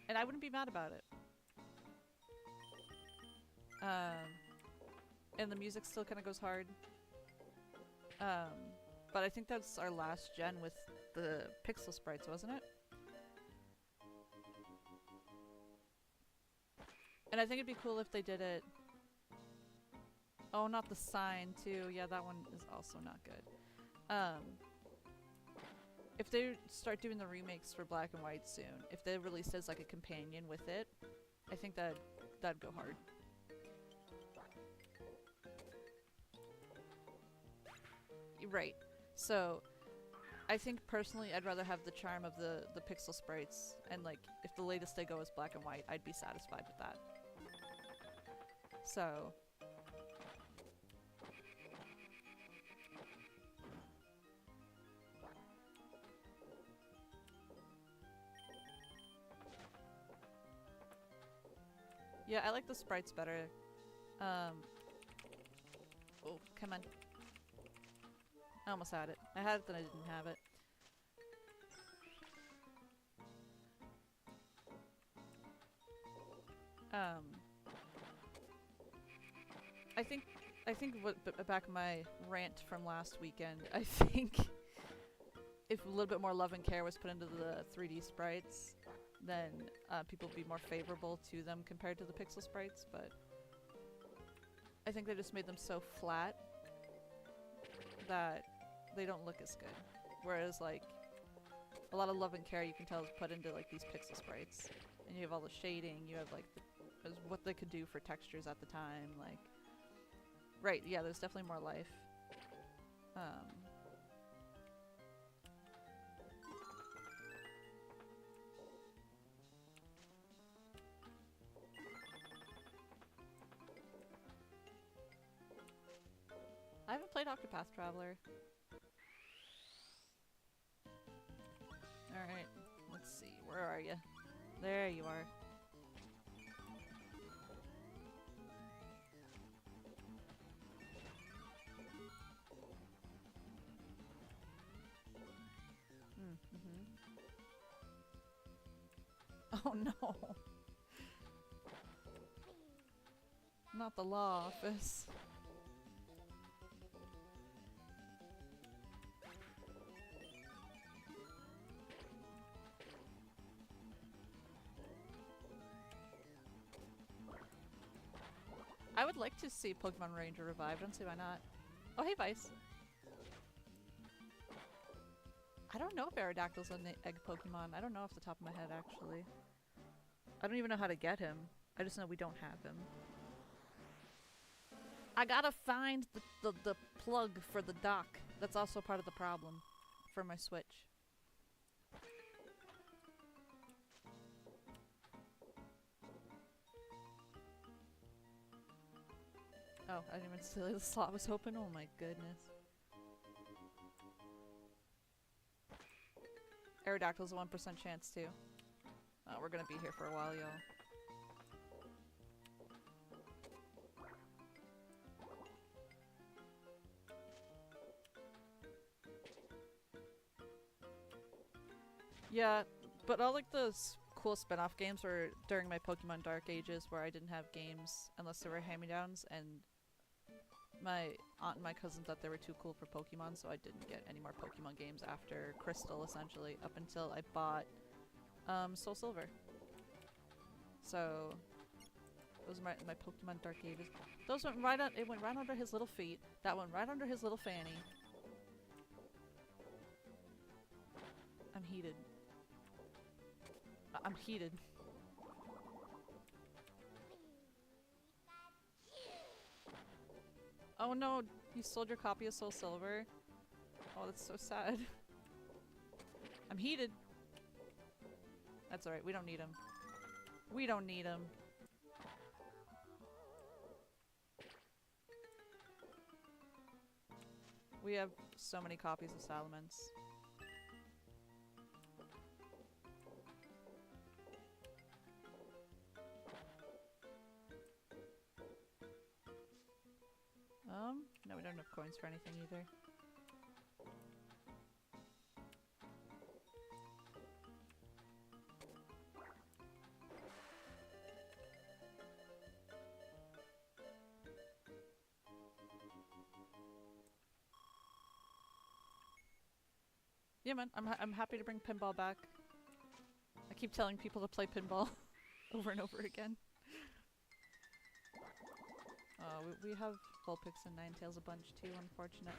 And I wouldn't be mad about it. And the music still kind of goes hard. But I think that's our last gen with the pixel sprites, wasn't it? And I think it'd be cool if they did it... Oh, not the sign, too. Yeah, that one is also not good. If they start doing the remakes for black and white soon, if they released as like a companion with it, I think that'd go hard. Right. So, I think personally I'd rather have the charm of the pixel sprites, and like, if the latest they go is black and white, I'd be satisfied with that. So... Yeah, I like the sprites better. Oh, come on. I almost had it. I had it, then I didn't have it. I think what back my rant from last weekend, I think if a little bit more love and care was put into the 3D sprites, then people would be more favorable to them compared to the pixel sprites, but I think they just made them so flat that they don't look as good. Whereas like a lot of love and care you can tell is put into like these pixel sprites, and you have all the shading, you have like what they could do for textures at the time, like right, yeah, there's definitely more life. I haven't played Octopath Traveler. Alright, let's see, where are you? There you are. Oh no! Not the law office. I would like to see Pokemon Ranger revived, I don't see why not. Oh hey Vice! I don't know if Aerodactyl's an egg Pokemon. I don't know off the top of my head, actually. I don't even know how to get him. I just know we don't have him. I gotta find the plug for the dock. That's also part of the problem for my Switch. Oh, I didn't even see the slot was open. Oh my goodness. Aerodactyl's a 1% chance too. Oh, we're gonna be here for a while, y'all. Yeah, but all like those cool spin-off games were during my Pokemon Dark Ages where I didn't have games unless they were hand-me-downs, and my aunt and my cousin thought they were too cool for Pokemon, so I didn't get any more Pokemon games after Crystal, essentially, up until I bought Soul Silver. So those are my Pokemon Dark Ages. Those went right on. It went right under his little feet. That went right under his little fanny. I'm heated. I'm heated. Oh no, you sold your copy of Soul Silver. Oh, that's so sad. I'm heated. That's alright, we don't need him. We don't need him. We have so many copies of Salamence. No, we don't have coins for anything either. Yeah, man, I'm happy to bring pinball back. I keep telling people to play pinball over and over again. We have Vulpix and Ninetales a bunch too, unfortunately.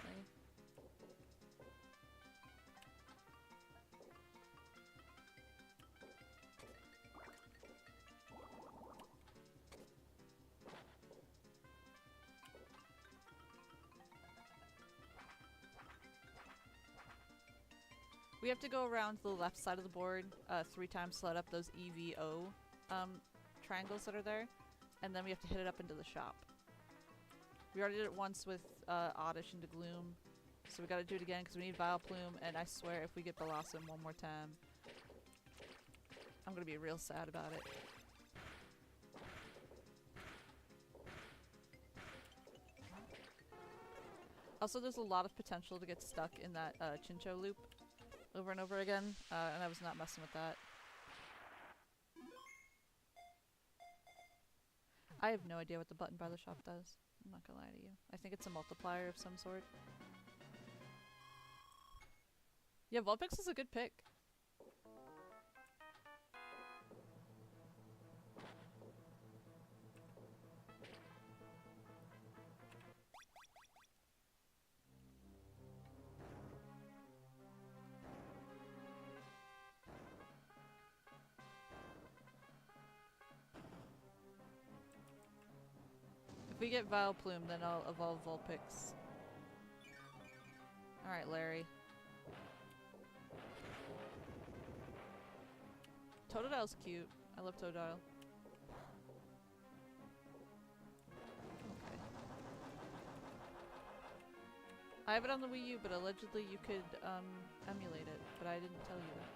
We have to go around the left side of the board 3 times to let up those EVO triangles that are there, and then we have to hit it up into the shop. We already did it once with Oddish into Gloom, so we gotta do it again because we need Vileplume, and I swear if we get Blossom one more time, I'm gonna be real sad about it. Also, there's a lot of potential to get stuck in that Chincho loop over and over again, and I was not messing with that. I have no idea what the button by the shop does. I'm not gonna lie to you. I think it's a multiplier of some sort. Yeah, Vulpix is a good pick. If we get Vileplume, then I'll evolve Vulpix. Alright, Larry. Totodile's cute. I love Totodile. Okay. I have it on the Wii U, but allegedly you could emulate it, but I didn't tell you that.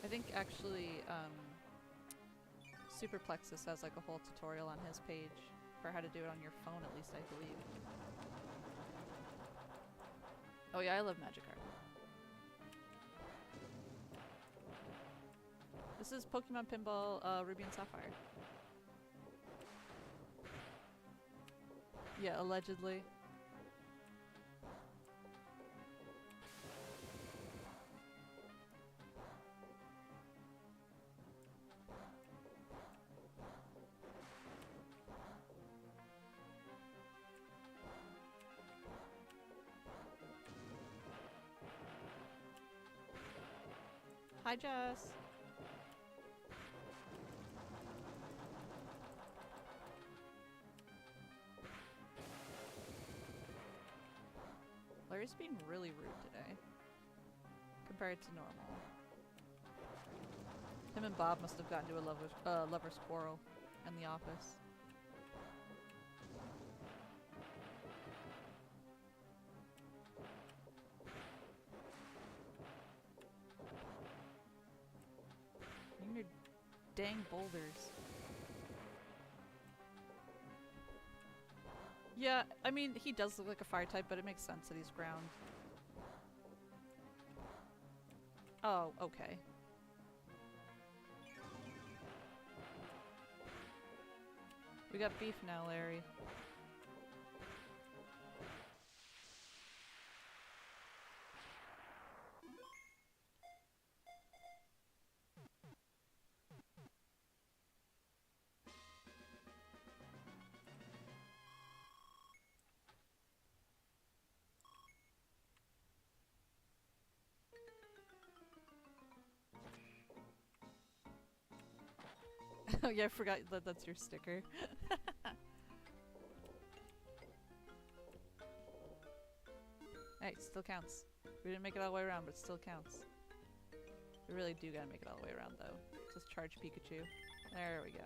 I think actually Superplexus has like a whole tutorial on his page for how to do it on your phone, at least I believe. Oh yeah, I love Magikarp. This is Pokemon Pinball Ruby and Sapphire. Yeah, allegedly. Hi, Jess. Larry's being really rude today, compared to normal. Him and Bob must have gotten to a lover's quarrel in the office. Your dang boulders. Yeah, I mean, he does look like a fire type, but it makes sense that he's ground. Oh, okay. We got beef now, Larry. Oh yeah, I forgot that that's your sticker. Hey, still counts. We didn't make it all the way around, but it still counts. We really do gotta make it all the way around, though. Just charge Pikachu. There we go.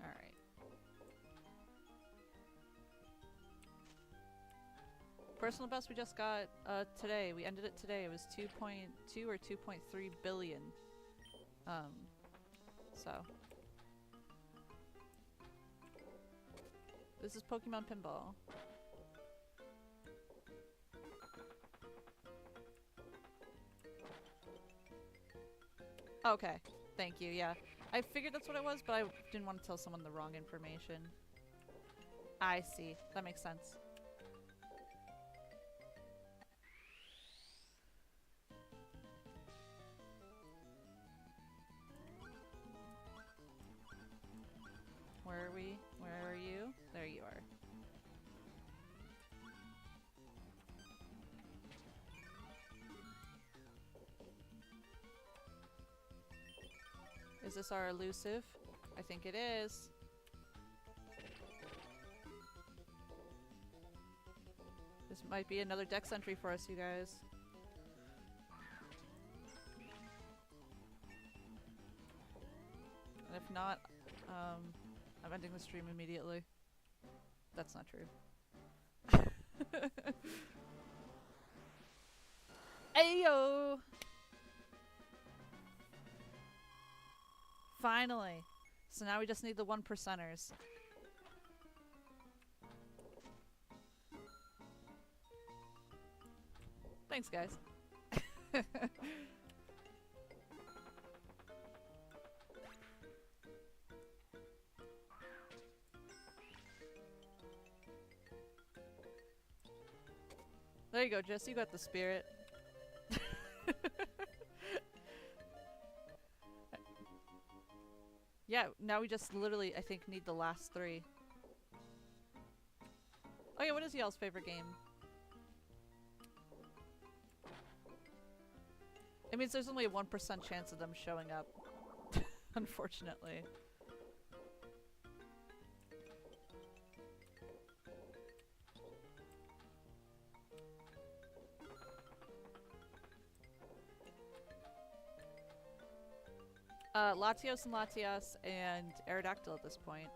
Alright. Personal best we just got today. We ended it today. It was 2.2 or 2.3 billion. So. This is Pokemon Pinball. Okay. Thank you, yeah. I figured that's what it was, but I didn't want to tell someone the wrong information. I see. That makes sense. Where are we? Where are you? There you are. Is this our elusive? I think it is. This might be another dex entry for us, you guys. And if not, I'm ending the stream immediately. That's not true. Ayo! Finally! So now we just need the 1%ers. Thanks, guys. There you go, Jess. You got the spirit. Yeah, now we just literally, I think, need the last 3. Oh yeah, what is y'all's favorite game? It means there's only a 1% chance of them showing up. Unfortunately. Latios and Latias and Aerodactyl at this point.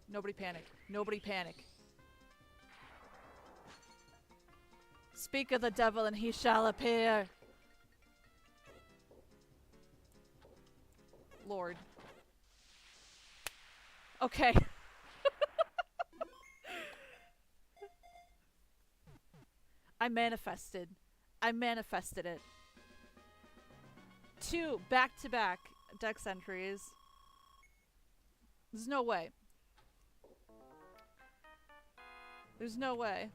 Nobody panic. Nobody panic. Speak of the devil and he shall appear. Lord. Okay. I manifested. I manifested it. 2 back-to-back dex entries. There's no way. There's no way.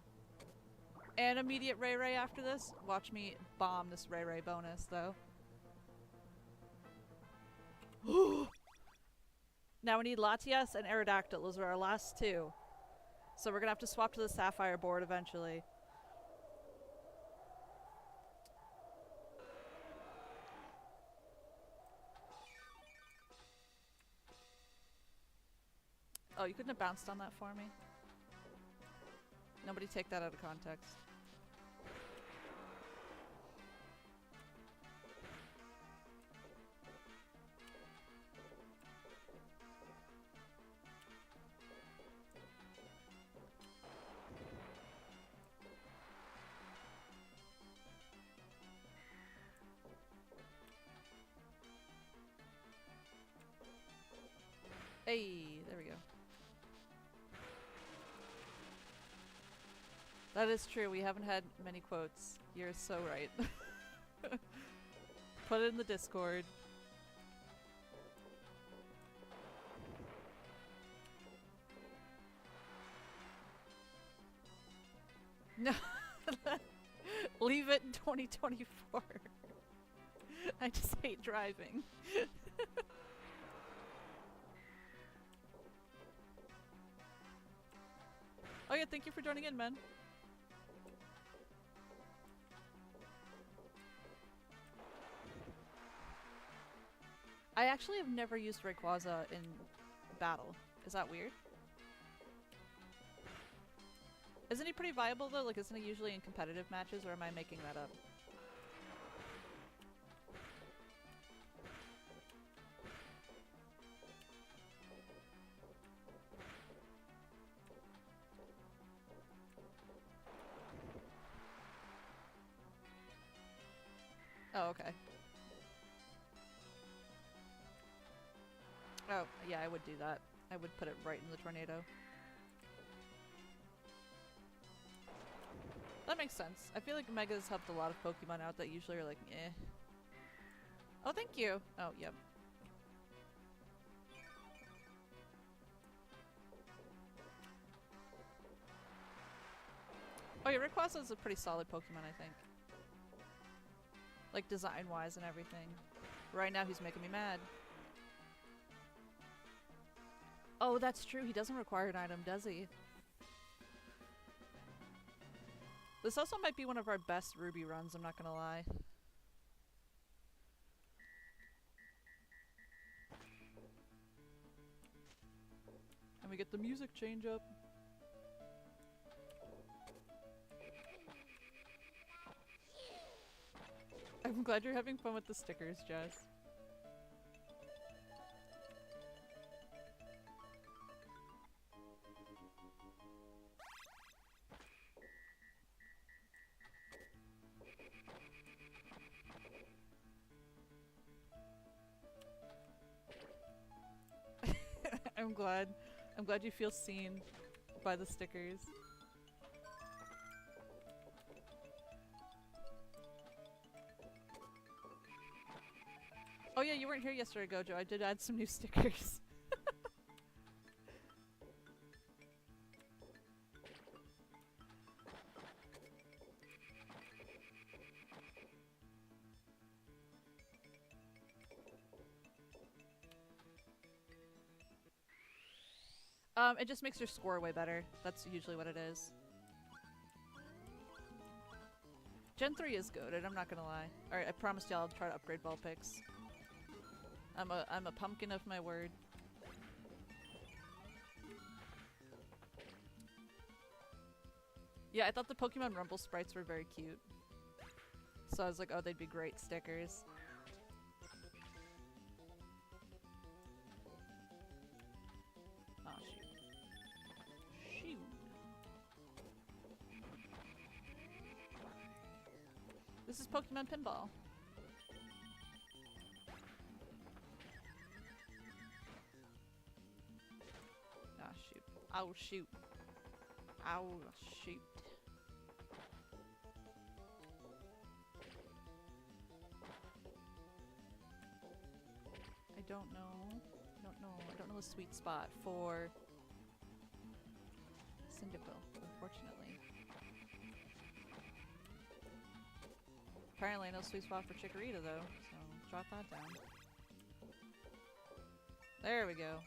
And immediate Ray Ray after this. Watch me bomb this Ray Ray bonus, though. Now we need Latias and Aerodactyl. Those are our last 2. So we're gonna have to swap to the Sapphire board eventually. Oh, you couldn't have bounced on that for me? Nobody take that out of context. Hey, there we go. That is true. We haven't had many quotes. You're so right. Put it in the Discord. No. Leave it in 2024. I just hate driving. Oh yeah, thank you for joining in, man. I actually have never used Rayquaza in battle. Is that weird? Isn't he pretty viable though? Like, isn't he usually in competitive matches, or am I making that up? Oh, okay. Oh, yeah, I would do that. I would put it right in the tornado. That makes sense. I feel like Mega's helped a lot of Pokemon out that usually are like, eh. Oh, thank you! Oh, yep. Oh yeah, Rayquaza is a pretty solid Pokemon, I think. Like, design-wise and everything. Right now he's making me mad. Oh, that's true. He doesn't require an item, does he? This also might be one of our best Ruby runs, I'm not gonna lie. And we get the music change up. I'm glad you're having fun with the stickers, Jess. I'm glad. I'm glad you feel seen by the stickers. Oh yeah, you weren't here yesterday, Gojo. I did add some new stickers. It just makes your score way better. That's usually what it is. Gen 3 is good, and I'm not gonna lie. Alright, I promised y'all I'll try to upgrade Vulpix. I'm a pumpkin of my word. Yeah, I thought the Pokemon Rumble sprites were very cute. So I was like, oh, they'd be great stickers. Oh, shoot. Shoot. This is Pokemon Pinball. Ah, shoot. Oh, shoot. Oh, shoot. I don't know. I don't know a sweet spot for Cyndaquil, unfortunately. Apparently no sweet spot for Chikorita though, so jot that down. There we go.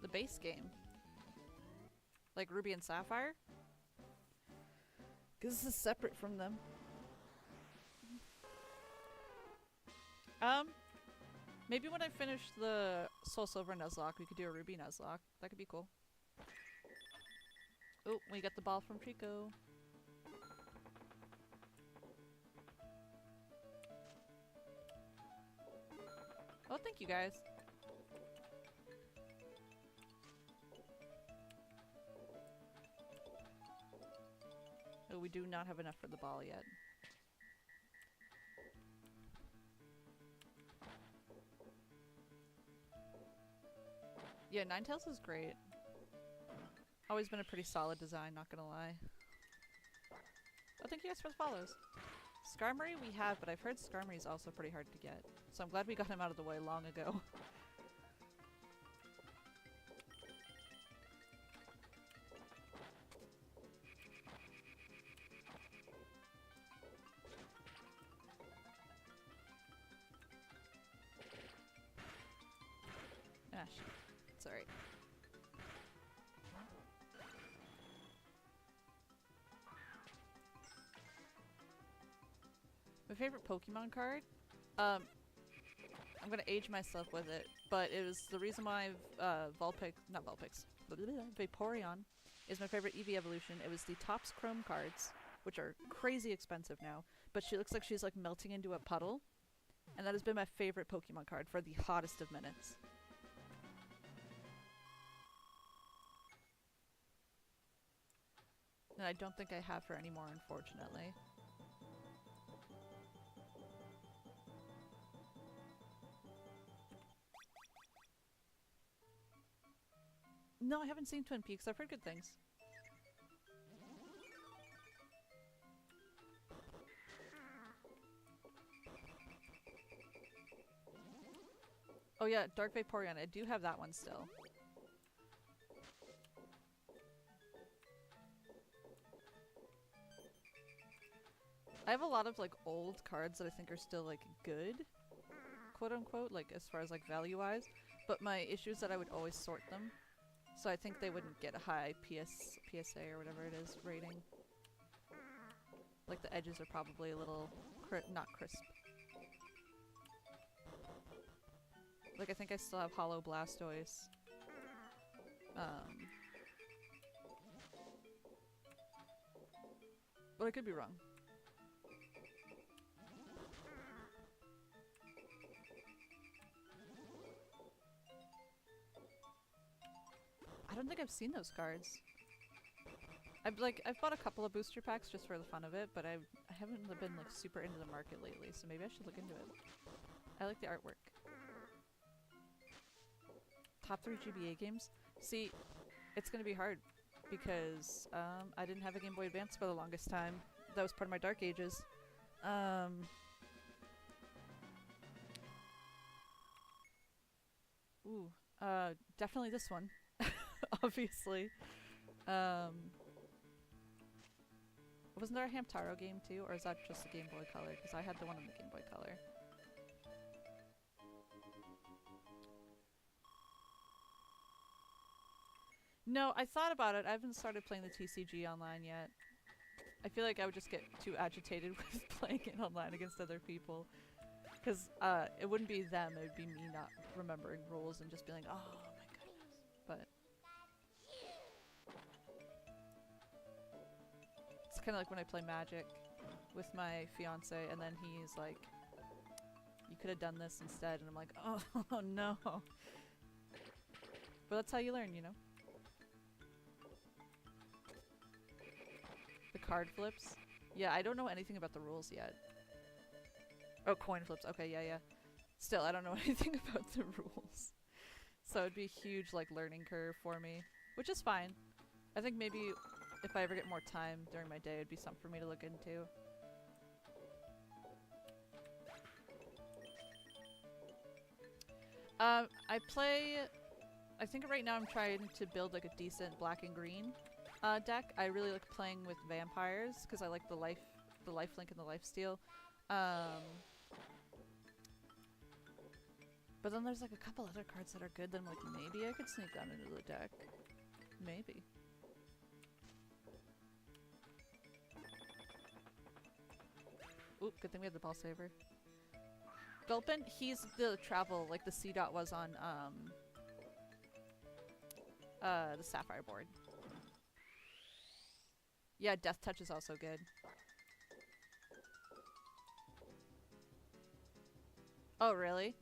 The base game. Like Ruby and Sapphire? Because this is separate from them. Maybe when I finish the Soul Silver Nuzlocke, we could do a Ruby Nuzlocke. That could be cool. Oh, we got the ball from Chico. Oh, thank you guys. Oh, we do not have enough for the ball yet. Yeah, Ninetales is great. Always been a pretty solid design, not gonna lie. Oh, thank you guys for the follows. Skarmory we have, but I've heard Skarmory is also pretty hard to get. So I'm glad we got him out of the way long ago. Ah, shit. It's alright. My favorite Pokemon card? I'm gonna age myself with it, but it was the reason why Vaporeon is my favorite Eevee evolution. It was the Topps Chrome cards, which are crazy expensive now, but she looks like she's like melting into a puddle, and that has been my favorite Pokemon card for the hottest of minutes. And I don't think I have her anymore, unfortunately. No, I haven't seen Twin Peaks. I've heard good things. Oh yeah, Dark Vaporeon. I do have that one still. I have a lot of like old cards that I think are still like good, quote unquote, like as far as like value wise. But my issue is that I would always sort them. So I think they wouldn't get a high PSA or whatever it is rating. Like the edges are probably a little not crisp. Like I think I still have Hollow Blastoise. But I could be wrong. I don't think I've seen those cards. I've bought a couple of booster packs just for the fun of it, but I haven't been like super into the market lately, so maybe I should look into it. I like the artwork. Top 3 GBA games? See, it's gonna be hard because I didn't have a Game Boy Advance for the longest time. That was part of my dark ages. Definitely this one. Obviously. Wasn't there a Hamtaro game too, or is that just the Game Boy Color? Because I had the one on the Game Boy Color. No, I thought about it. I haven't started playing the TCG online yet. I feel like I would just get too agitated with playing it online against other people. Because it wouldn't be them, it would be me not remembering rules and just being like, oh my goodness. But it's kind of like when I play Magic with my fiance, and then he's like, you could have done this instead, and I'm like, oh no. But that's how you learn, you know? The card flips? Yeah, I don't know anything about the rules yet. Oh, coin flips. Okay, yeah. Still, I don't know anything about the rules. So it'd be a huge, like, learning curve for me. Which is fine. I think maybe if I ever get more time during my day, it'd be something for me to look into. I play... I think right now I'm trying to build, like, a decent black and green deck. I really like playing with vampires, because I like the lifelink and the lifesteal. But then there's like a couple other cards that are good that I'm like, maybe I could sneak that into the deck. Maybe. Oop, good thing we have the ball saver. Gulpin, he's the travel, like the C dot was on the Sapphire board. Yeah, Death Touch is also good. Oh, really?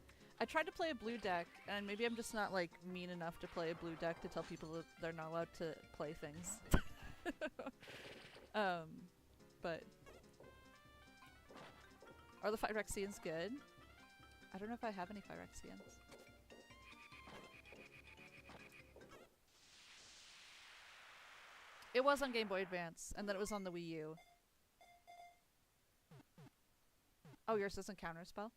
I tried to play a blue deck, and maybe I'm just not, like, mean enough to play a blue deck to tell people that they're not allowed to play things. but... Are the Phyrexians good? I don't know if I have any Phyrexians. It was on Game Boy Advance, and then it was on the Wii U. Oh, yours doesn't counterspell?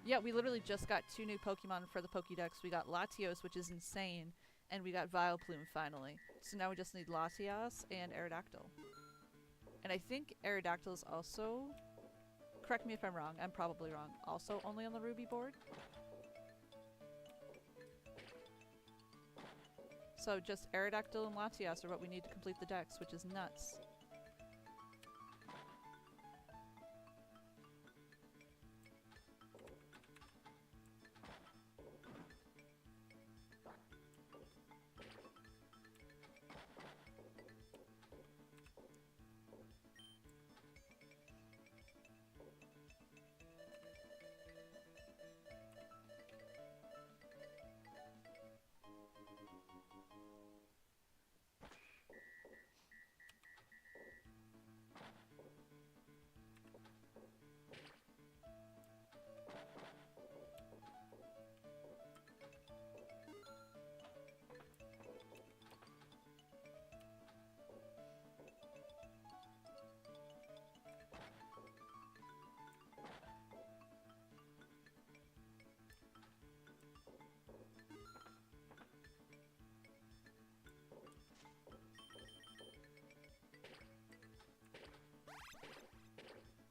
Yeah, we literally just got 2 new Pokemon for the Pokédex. We got Latios, which is insane, and we got Vileplume finally. So now we just need Latias and Aerodactyl. And I think Aerodactyl is also... Correct me if I'm wrong, I'm probably wrong. Also only on the Ruby board? So just Aerodactyl and Latias are what we need to complete the dex, which is nuts.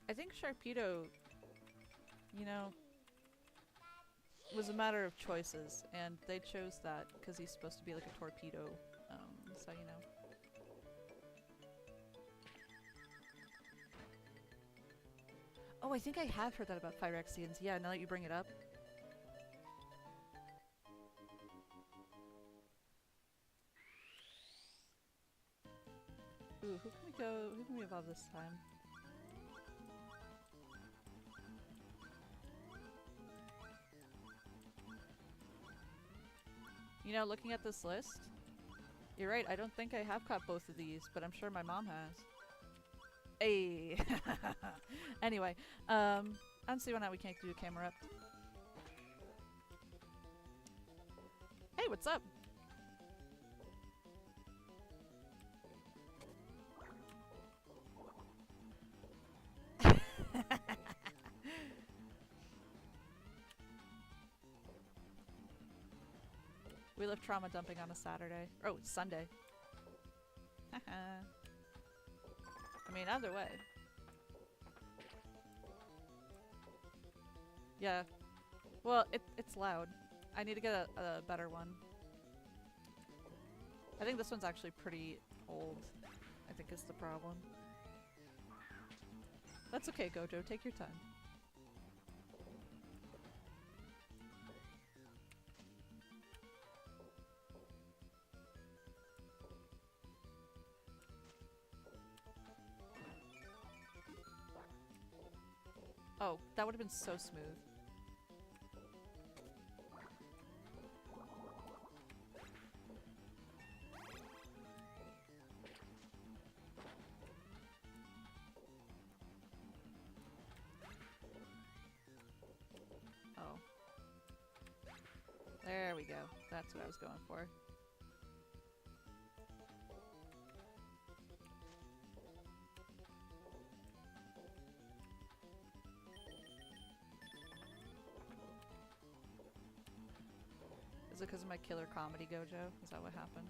I think Sharpedo, you know, was a matter of choices, and they chose that because he's supposed to be like a torpedo, so you know. Oh, I think I have heard that about Phyrexians. Yeah, now that you bring it up. Ooh, who can we evolve this time? You know, looking at this list, you're right, I don't think I have caught both of these, but I'm sure my mom has. Hey. Anyway, I don't see why not we can't do a camera up. Hey, what's up? We live trauma dumping on a Saturday. Oh, it's Sunday. I mean, either way. Yeah. Well, it's loud. I need to get a better one. I think this one's actually pretty old, I think is the problem. That's okay, Gojo. Take your time. Oh, that would have been so smooth. Oh. There we go. That's what I was going for. Is it because of my killer comedy, Gojo? Is that what happened?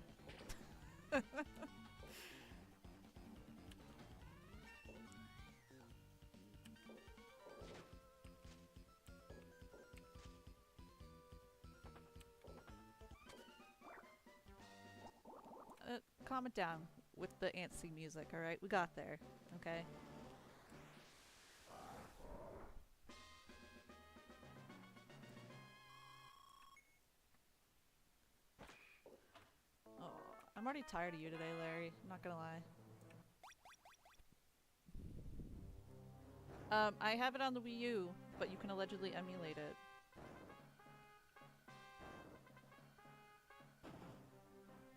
Calm it down with the antsy music, alright? We got there, okay? I'm already tired of you today, Larry. I'm not gonna lie. I have it on the Wii U, but you can allegedly emulate it.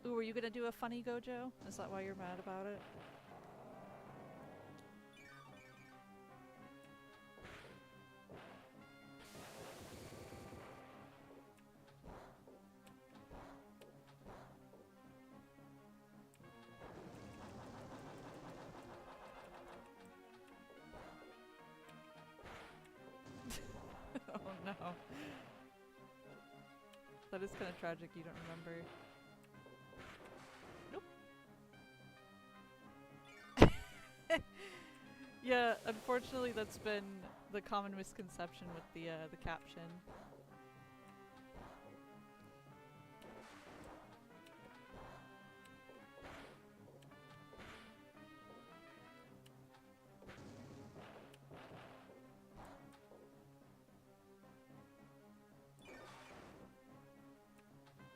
Ooh, were you gonna do a funny Gojo? Is that why you're mad about it? no. That is kind of tragic you don't remember. Nope. Yeah, unfortunately that's been the common misconception with the caption.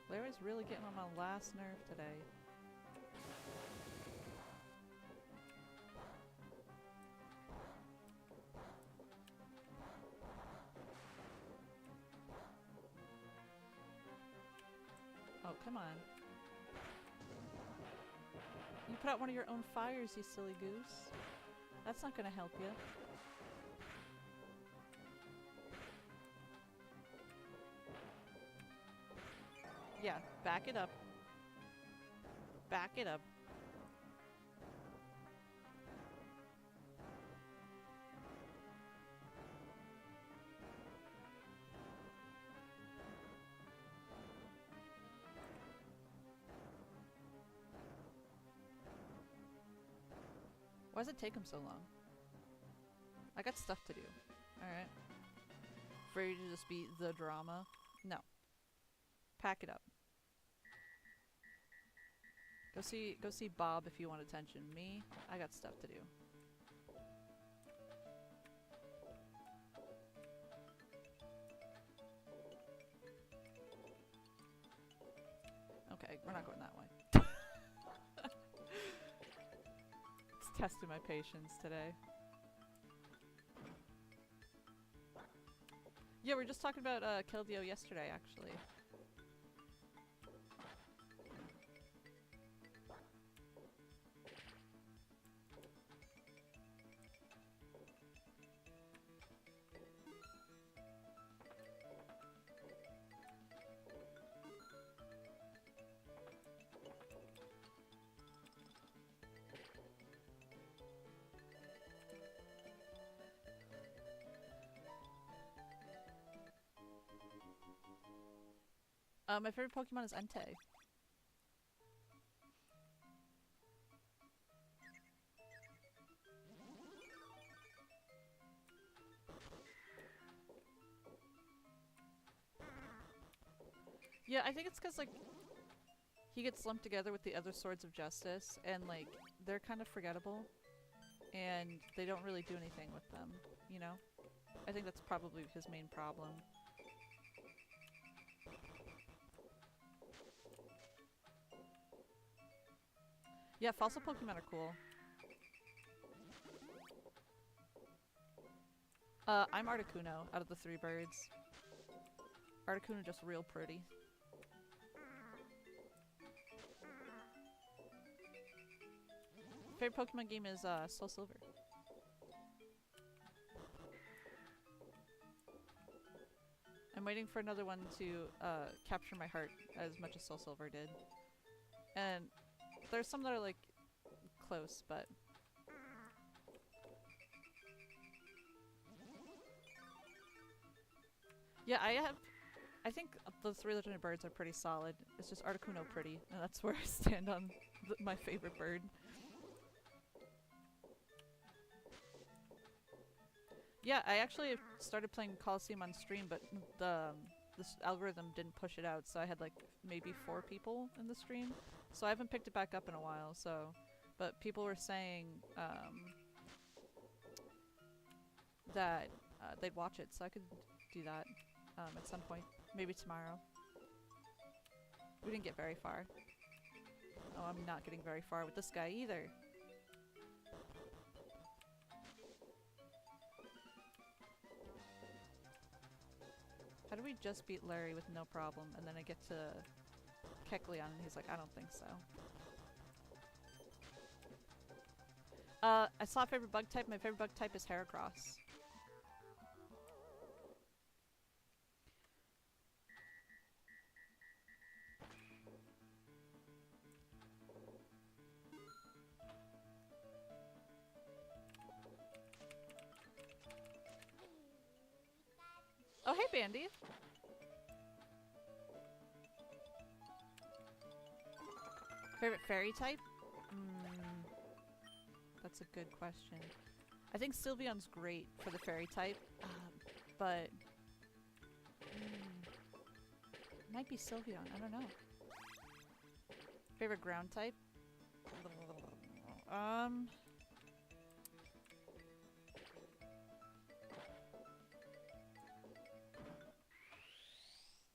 Larry's really getting on my last nerve today. Oh, come on. You put out one of your own fires, you silly goose. That's not gonna help you. Yeah, back it up. Back it up. Why does it take him so long? I got stuff to do. Alright. For you to just be the drama? No. Pack it up. Go see Bob if you want attention. Me, I got stuff to do. Okay, we're not going that way. It's testing my patience today. Yeah, we were just talking about Keldeo yesterday, actually. My favorite Pokemon is Entei. Yeah, I think it's because, like, he gets lumped together with the other Swords of Justice, and, like, they're kind of forgettable, and they don't really do anything with them, you know? I think that's probably his main problem. Yeah, fossil Pokemon are cool. I'm Articuno, out of the three birds. Articuno just real pretty. Favorite Pokemon game is Soul Silver. I'm waiting for another one to capture my heart as much as Soul Silver did. And there's some that are like close, but yeah, I think the three legendary birds are pretty solid. It's just Articuno pretty, and that's where I stand on my favorite bird. Yeah, I actually started playing Coliseum on stream, but this algorithm didn't push it out, so I had like maybe 4 people in the stream. So I haven't picked it back up in a while, so... But people were saying that they'd watch it, so I could do that at some point. Maybe tomorrow. We didn't get very far. Oh, I'm not getting very far with this guy either. How do we just beat Larry with no problem, and then I get to Kecleon and he's like, I don't think so. I saw a favorite bug type. My favorite bug type is Heracross. Oh, hey, Bandy. Favorite fairy type? That's a good question. I think Sylveon's great for the fairy type, but might be Sylveon. I don't know. Favorite ground type?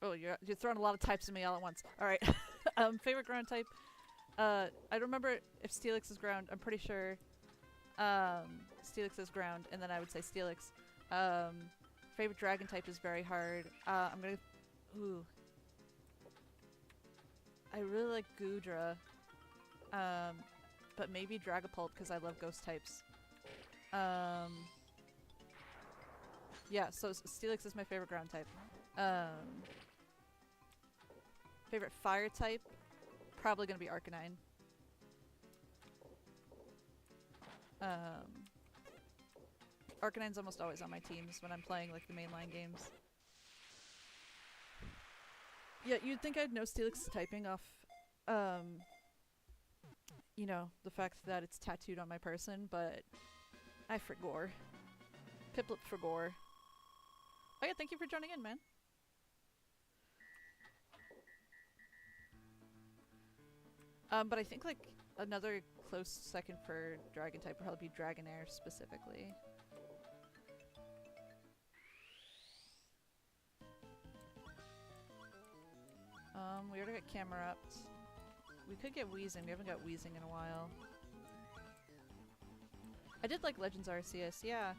Oh, you're throwing a lot of types at me all at once. All right. Favorite ground type? I don't remember if Steelix is ground. I'm pretty sure Steelix is ground, and then I would say Steelix. Favorite dragon type is very hard. I'm gonna... Ooh. I really like Goodra. But maybe Dragapult because I love ghost types. Yeah, so Steelix is my favorite ground type. Favorite fire type? Probably gonna be Arcanine. Arcanine's almost always on my teams when I'm playing like the mainline games. Yeah, you'd think I'd know Steelix's typing off, you know, the fact that it's tattooed on my person, but I forgore. Piplup forgore. Oh yeah, thank you for joining in, man. But I think like another close second for dragon type would probably be Dragonair specifically. We already got Camerupt. We could get Weezing. We haven't got Weezing in a while. I did like Legends Arceus, yeah.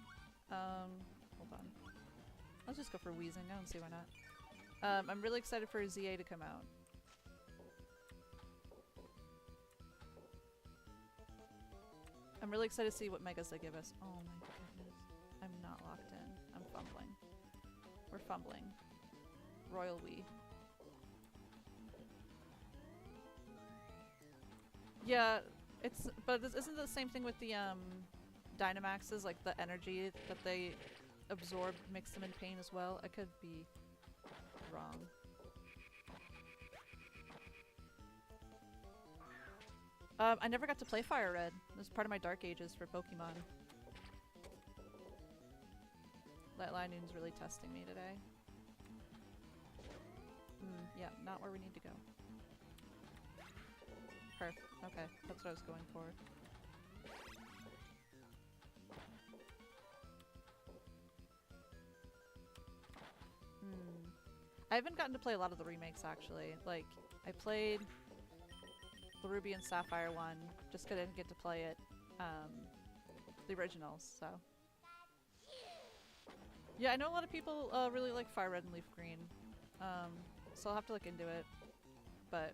Hold on. Let's just go for Weezing. I don't see why not. I'm really excited for ZA to come out. I'm really excited to see what megas they give us. Oh my goodness. I'm not locked in. I'm fumbling. We're fumbling. Royal Wii. Yeah, it's... But this isn't the same thing with the, Dynamaxes, like the energy that they absorb makes them in pain as well. I could be wrong. I never got to play Fire Red. It was part of my Dark Ages for Pokemon. Lightning's really testing me today. Yeah, not where we need to go. Perf. Okay, that's what I was going for. I haven't gotten to play a lot of the remakes, actually. Like, I played the Ruby and Sapphire one, just 'cause I didn't get to play it, the originals, so. Yeah, I know a lot of people really like Fire Red and Leaf Green, so I'll have to look into it, but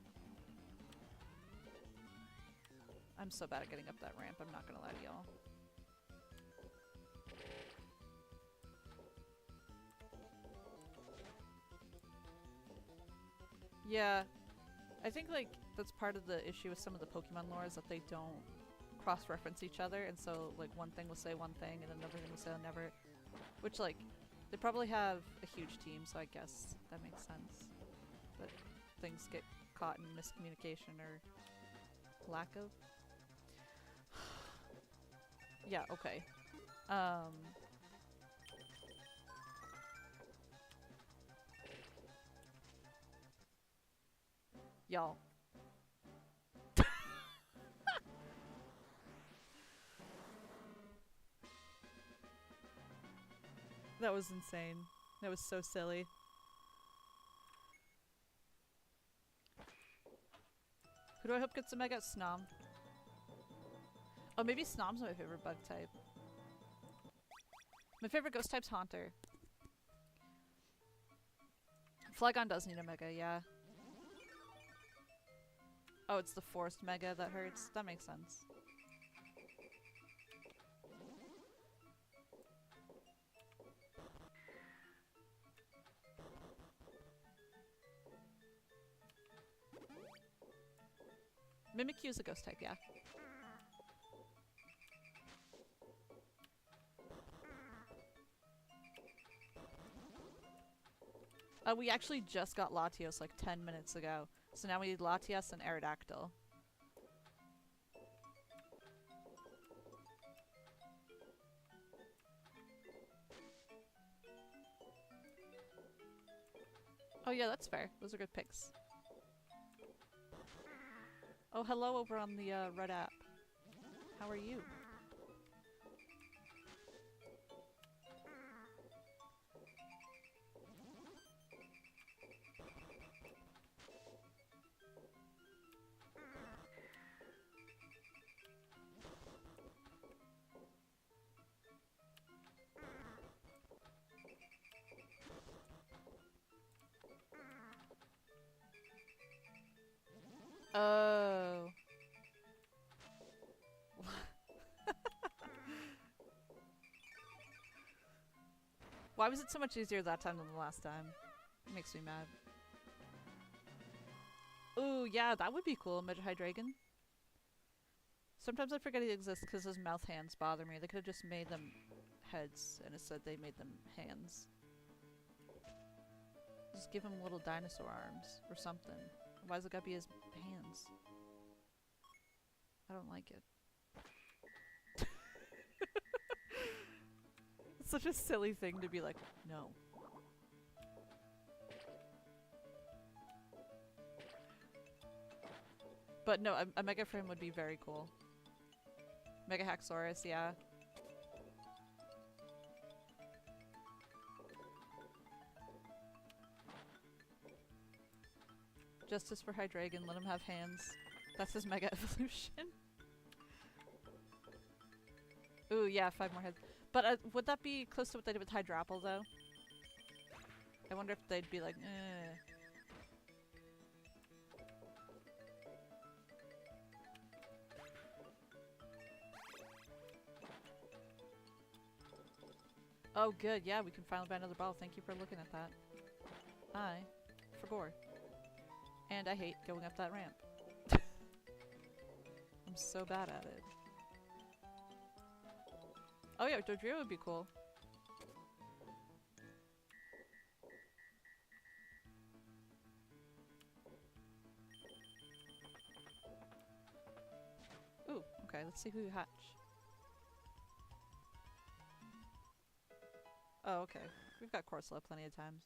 I'm so bad at getting up that ramp, I'm not gonna lie to y'all. Yeah, I think like that's part of the issue with some of the Pokemon lore is that they don't cross-reference each other, and so like one thing will say one thing and another thing will say another, which like they probably have a huge team, so I guess that makes sense. But things get caught in miscommunication or lack of. Yeah, okay. Y'all. That was insane. That was so silly. Who do I hope gets a Mega? Snom. Oh, maybe Snom's my favorite bug type. My favorite ghost type's Haunter. Flygon does need a Mega, yeah. Oh, it's the forced Mega that hurts? That makes sense. Mimikyu is a ghost type, yeah. We actually just got Latios like 10 minutes ago. So now we need Latias and Aerodactyl. Oh yeah, that's fair. Those are good picks. Oh, hello over on the red app. How are you? Oh. Why was it so much easier that time than the last time? It makes me mad. Ooh, yeah, that would be cool, Mega Hydreigon. Sometimes I forget he exists because his mouth hands bother me. They could have just made them heads, and instead they made them hands. Just give him little dinosaur arms, or something. Why's it gotta be his hands? I don't like it. It's such a silly thing to be like, no. But no, a Mega Frame would be very cool. Mega Haxorus, yeah. Justice for Hydreigon, let him have hands. That's his Mega Evolution. Ooh, yeah, 5 more heads. But would that be close to what they did with Hydrapple, though? I wonder if they'd be like, eh. Oh, good. Yeah, we can finally buy another bottle. Thank you for looking at that. I forgot. And I hate going up that ramp. I'm so bad at it. Oh yeah, Dodrio would be cool. Ooh, okay, let's see who you hatch. Oh, okay. We've got Corsola plenty of times.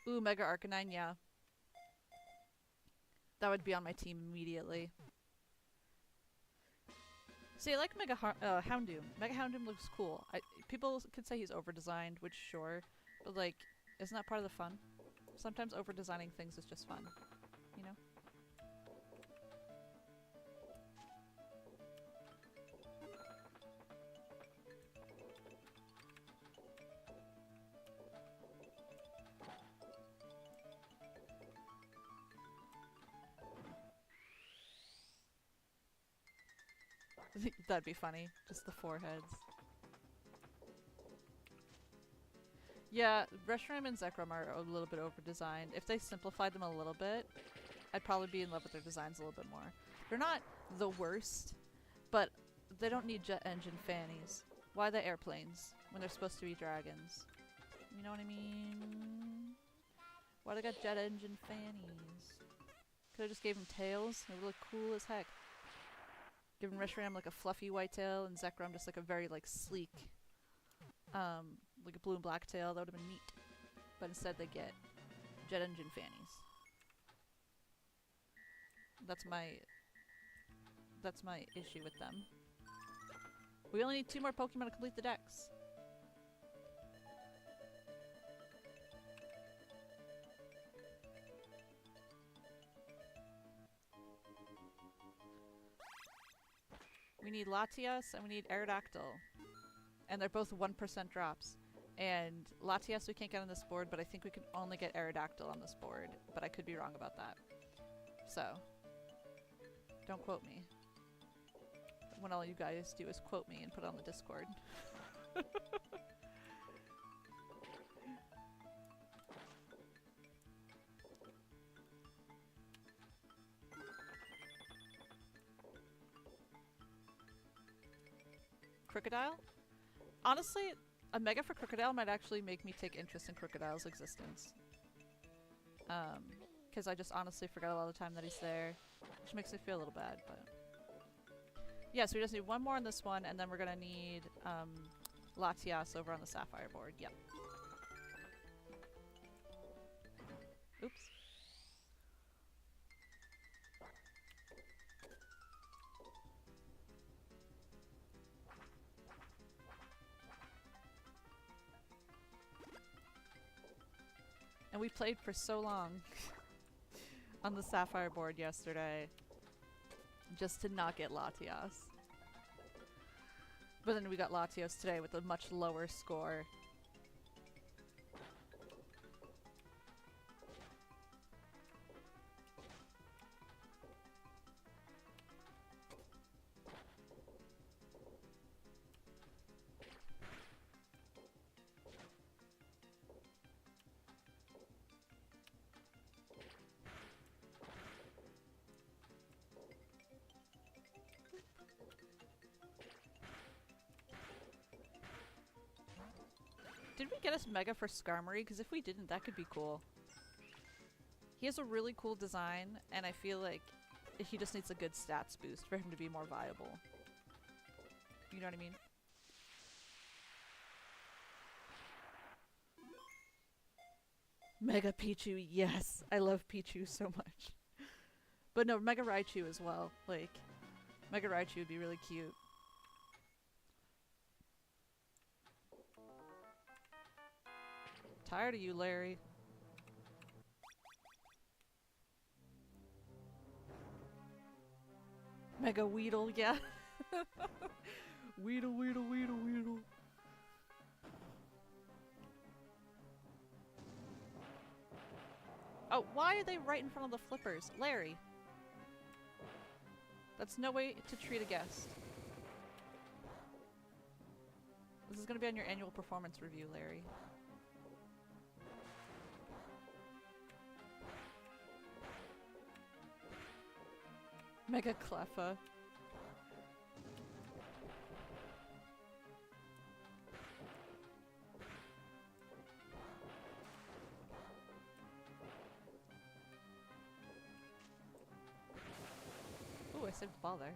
Ooh, Mega Arcanine, yeah. That would be on my team immediately. See, I like Mega Houndoom. Mega Houndoom looks cool. People could say he's over-designed, which sure, but like, isn't that part of the fun? Sometimes over-designing things is just fun, you know? That'd be funny. Just the foreheads. Yeah, Reshiram and Zekrom are a little bit over-designed. If they simplified them a little bit, I'd probably be in love with their designs a little bit more. They're not the worst, but they don't need jet engine fannies. Why the airplanes when they're supposed to be dragons? You know what I mean? Why they got jet engine fannies? Could've just gave them tails. They would look cool as heck. Giving Reshiram like a fluffy white tail and Zekrom just like a very like sleek, like a blue and black tail. That would have been neat. But instead they get jet engine fannies. That's my issue with them. We only need 2 more Pokemon to complete the dex. We need Latias and we need Aerodactyl. And they're both 1% drops. And Latias we can't get on this board, but I think we can only get Aerodactyl on this board. But I could be wrong about that. So, don't quote me. When all you guys do is quote me and put it on the Discord. Crocodile. Honestly, a Mega for Crocodile might actually make me take interest in Crocodile's existence. Because I just honestly forgot a lot of the time that he's there, which makes me feel a little bad, but... Yeah, so we just need one more on this one, and then we're gonna need, Latias over on the Sapphire board. Yep. Oops. And we played for so long on the Sapphire board yesterday just to not get Latias. But then we got Latios today with a much lower score. Did we get us Mega for Skarmory? Because if we didn't, that could be cool. He has a really cool design, and I feel like he just needs a good stats boost for him to be more viable. You know what I mean? Mega Pichu, yes! I love Pichu so much. But no, Mega Raichu as well. Like, Mega Raichu would be really cute. Tired of you, Larry. Mega Weedle, yeah. Weedle, Weedle, Weedle, Weedle. Oh, why are they right in front of the flippers? Larry. That's no way to treat a guest. This is gonna be on your annual performance review, Larry. Mega Cleffa. Ooh, I saved the ball there.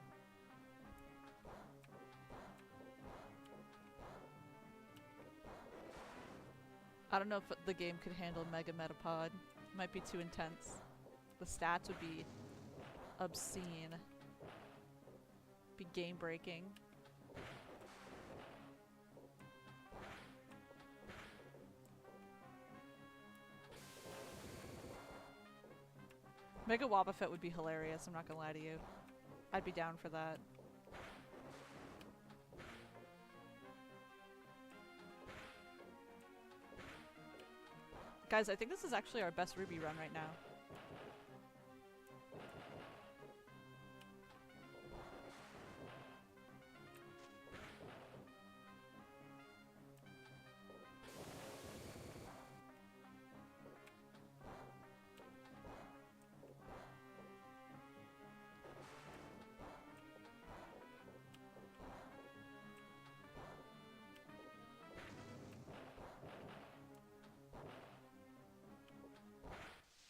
I don't know if the game could handle Mega Metapod. It might be too intense. The stats would be obscene. Be game breaking. Mega Wobbuffet would be hilarious, I'm not gonna lie to you. I'd be down for that. Guys, I think this is actually our best Ruby run right now.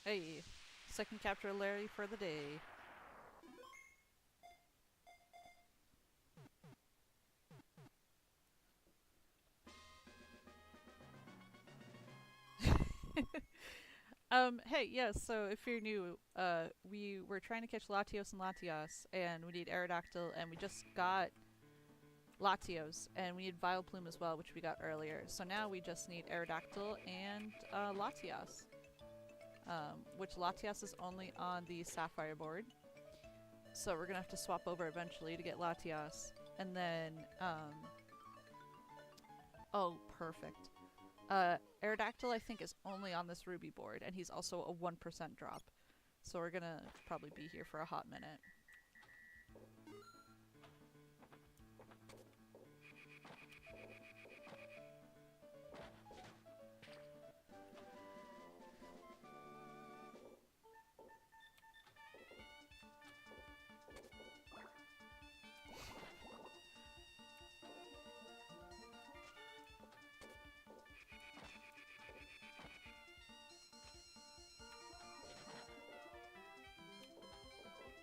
Hey, second capture Larry for the day. Hey, yes, so if you're new, we were trying to catch Latios and Latias, and we need Aerodactyl, and we just got Latios, and we need Vileplume as well, which we got earlier. So now we just need Aerodactyl and Latias. Which Latias is only on the Sapphire board. So we're gonna have to swap over eventually to get Latias. And then, oh, perfect. Aerodactyl, I think, is only on this Ruby board, and he's also a 1% drop. So we're gonna probably be here for a hot minute.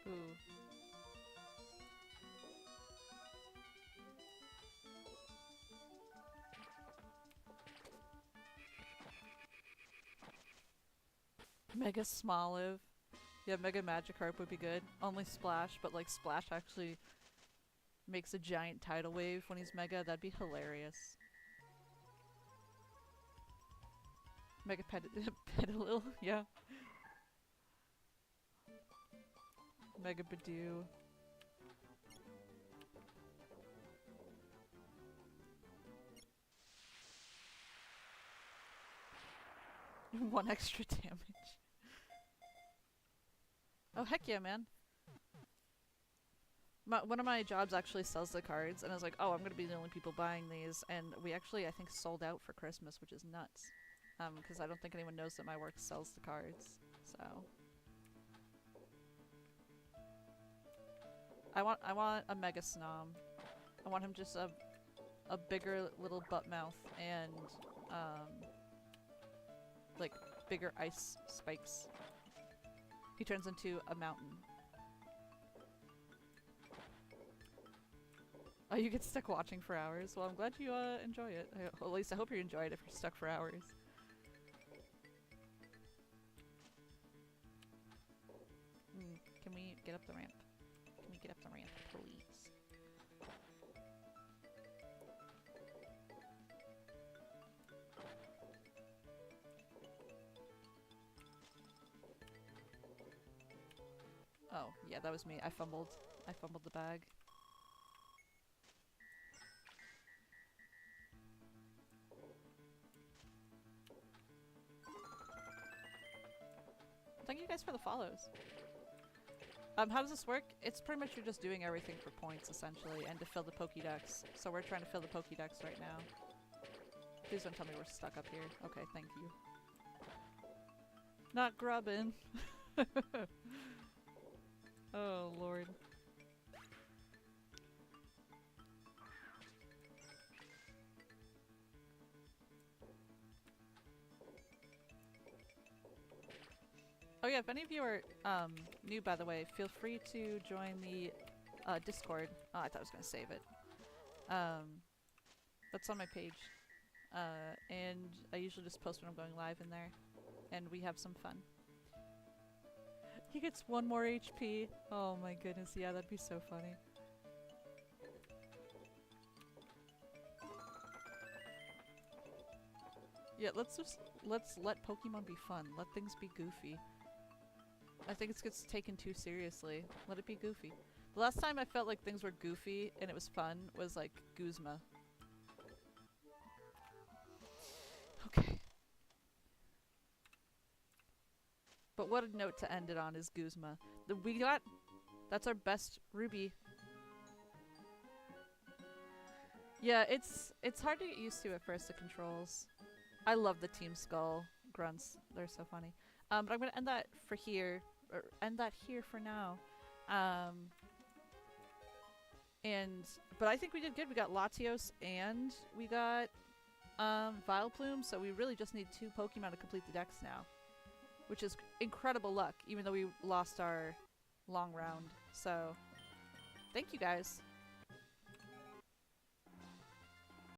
Ooh. Mega Smoliv. Yeah, Mega Magikarp would be good. Only Splash, but like Splash actually makes a giant tidal wave when he's Mega. That'd be hilarious. Mega Petalil, yeah. Mega Badoo. One extra damage. Oh, heck yeah, man. One of my jobs actually sells the cards, and I was like, oh, I'm gonna be the only people buying these, and we actually, I think, sold out for Christmas, which is nuts. Because I don't think anyone knows that my work sells the cards, so... I want a Mega Snom. I want him just a bigger little butt mouth, and, like, bigger ice spikes. He turns into a mountain. Oh, you get stuck watching for hours? Well, I'm glad you enjoy it. Well, at least I hope you enjoy it if you're stuck for hours. Can we get up the ramp? Can we get up the ramp, please? Oh, yeah, that was me. I fumbled the bag. Thank you guys for the follows. How does this work? It's pretty much you're just doing everything for points, essentially, and to fill the Pokédex. So we're trying to fill the Pokédex right now. Please don't tell me we're stuck up here. Okay, thank you. Not grubbing. Oh, Lord. Oh yeah, if any of you are new, by the way, feel free to join the Discord. Oh, I thought I was going to save it. That's on my page. And I usually just post when I'm going live in there. And we have some fun. He gets 1 more HP. Oh my goodness, yeah, that'd be so funny. Yeah, let's let Pokemon be fun. Let things be goofy. I think it gets taken too seriously. Let it be goofy. The last time I felt like things were goofy and it was fun was like Guzma. Okay. But what a note to end it on is Guzma. That's our best Ruby. Yeah, it's hard to get used to at first, the controls. I love the Team Skull grunts. They're so funny. But I'm gonna end that for here. Or end that here for now. But I think we did good. We got Latios and we got Vileplume, so we really just need 2 Pokemon to complete the dex now. Which is incredible luck, even though we lost our long round. So, thank you guys.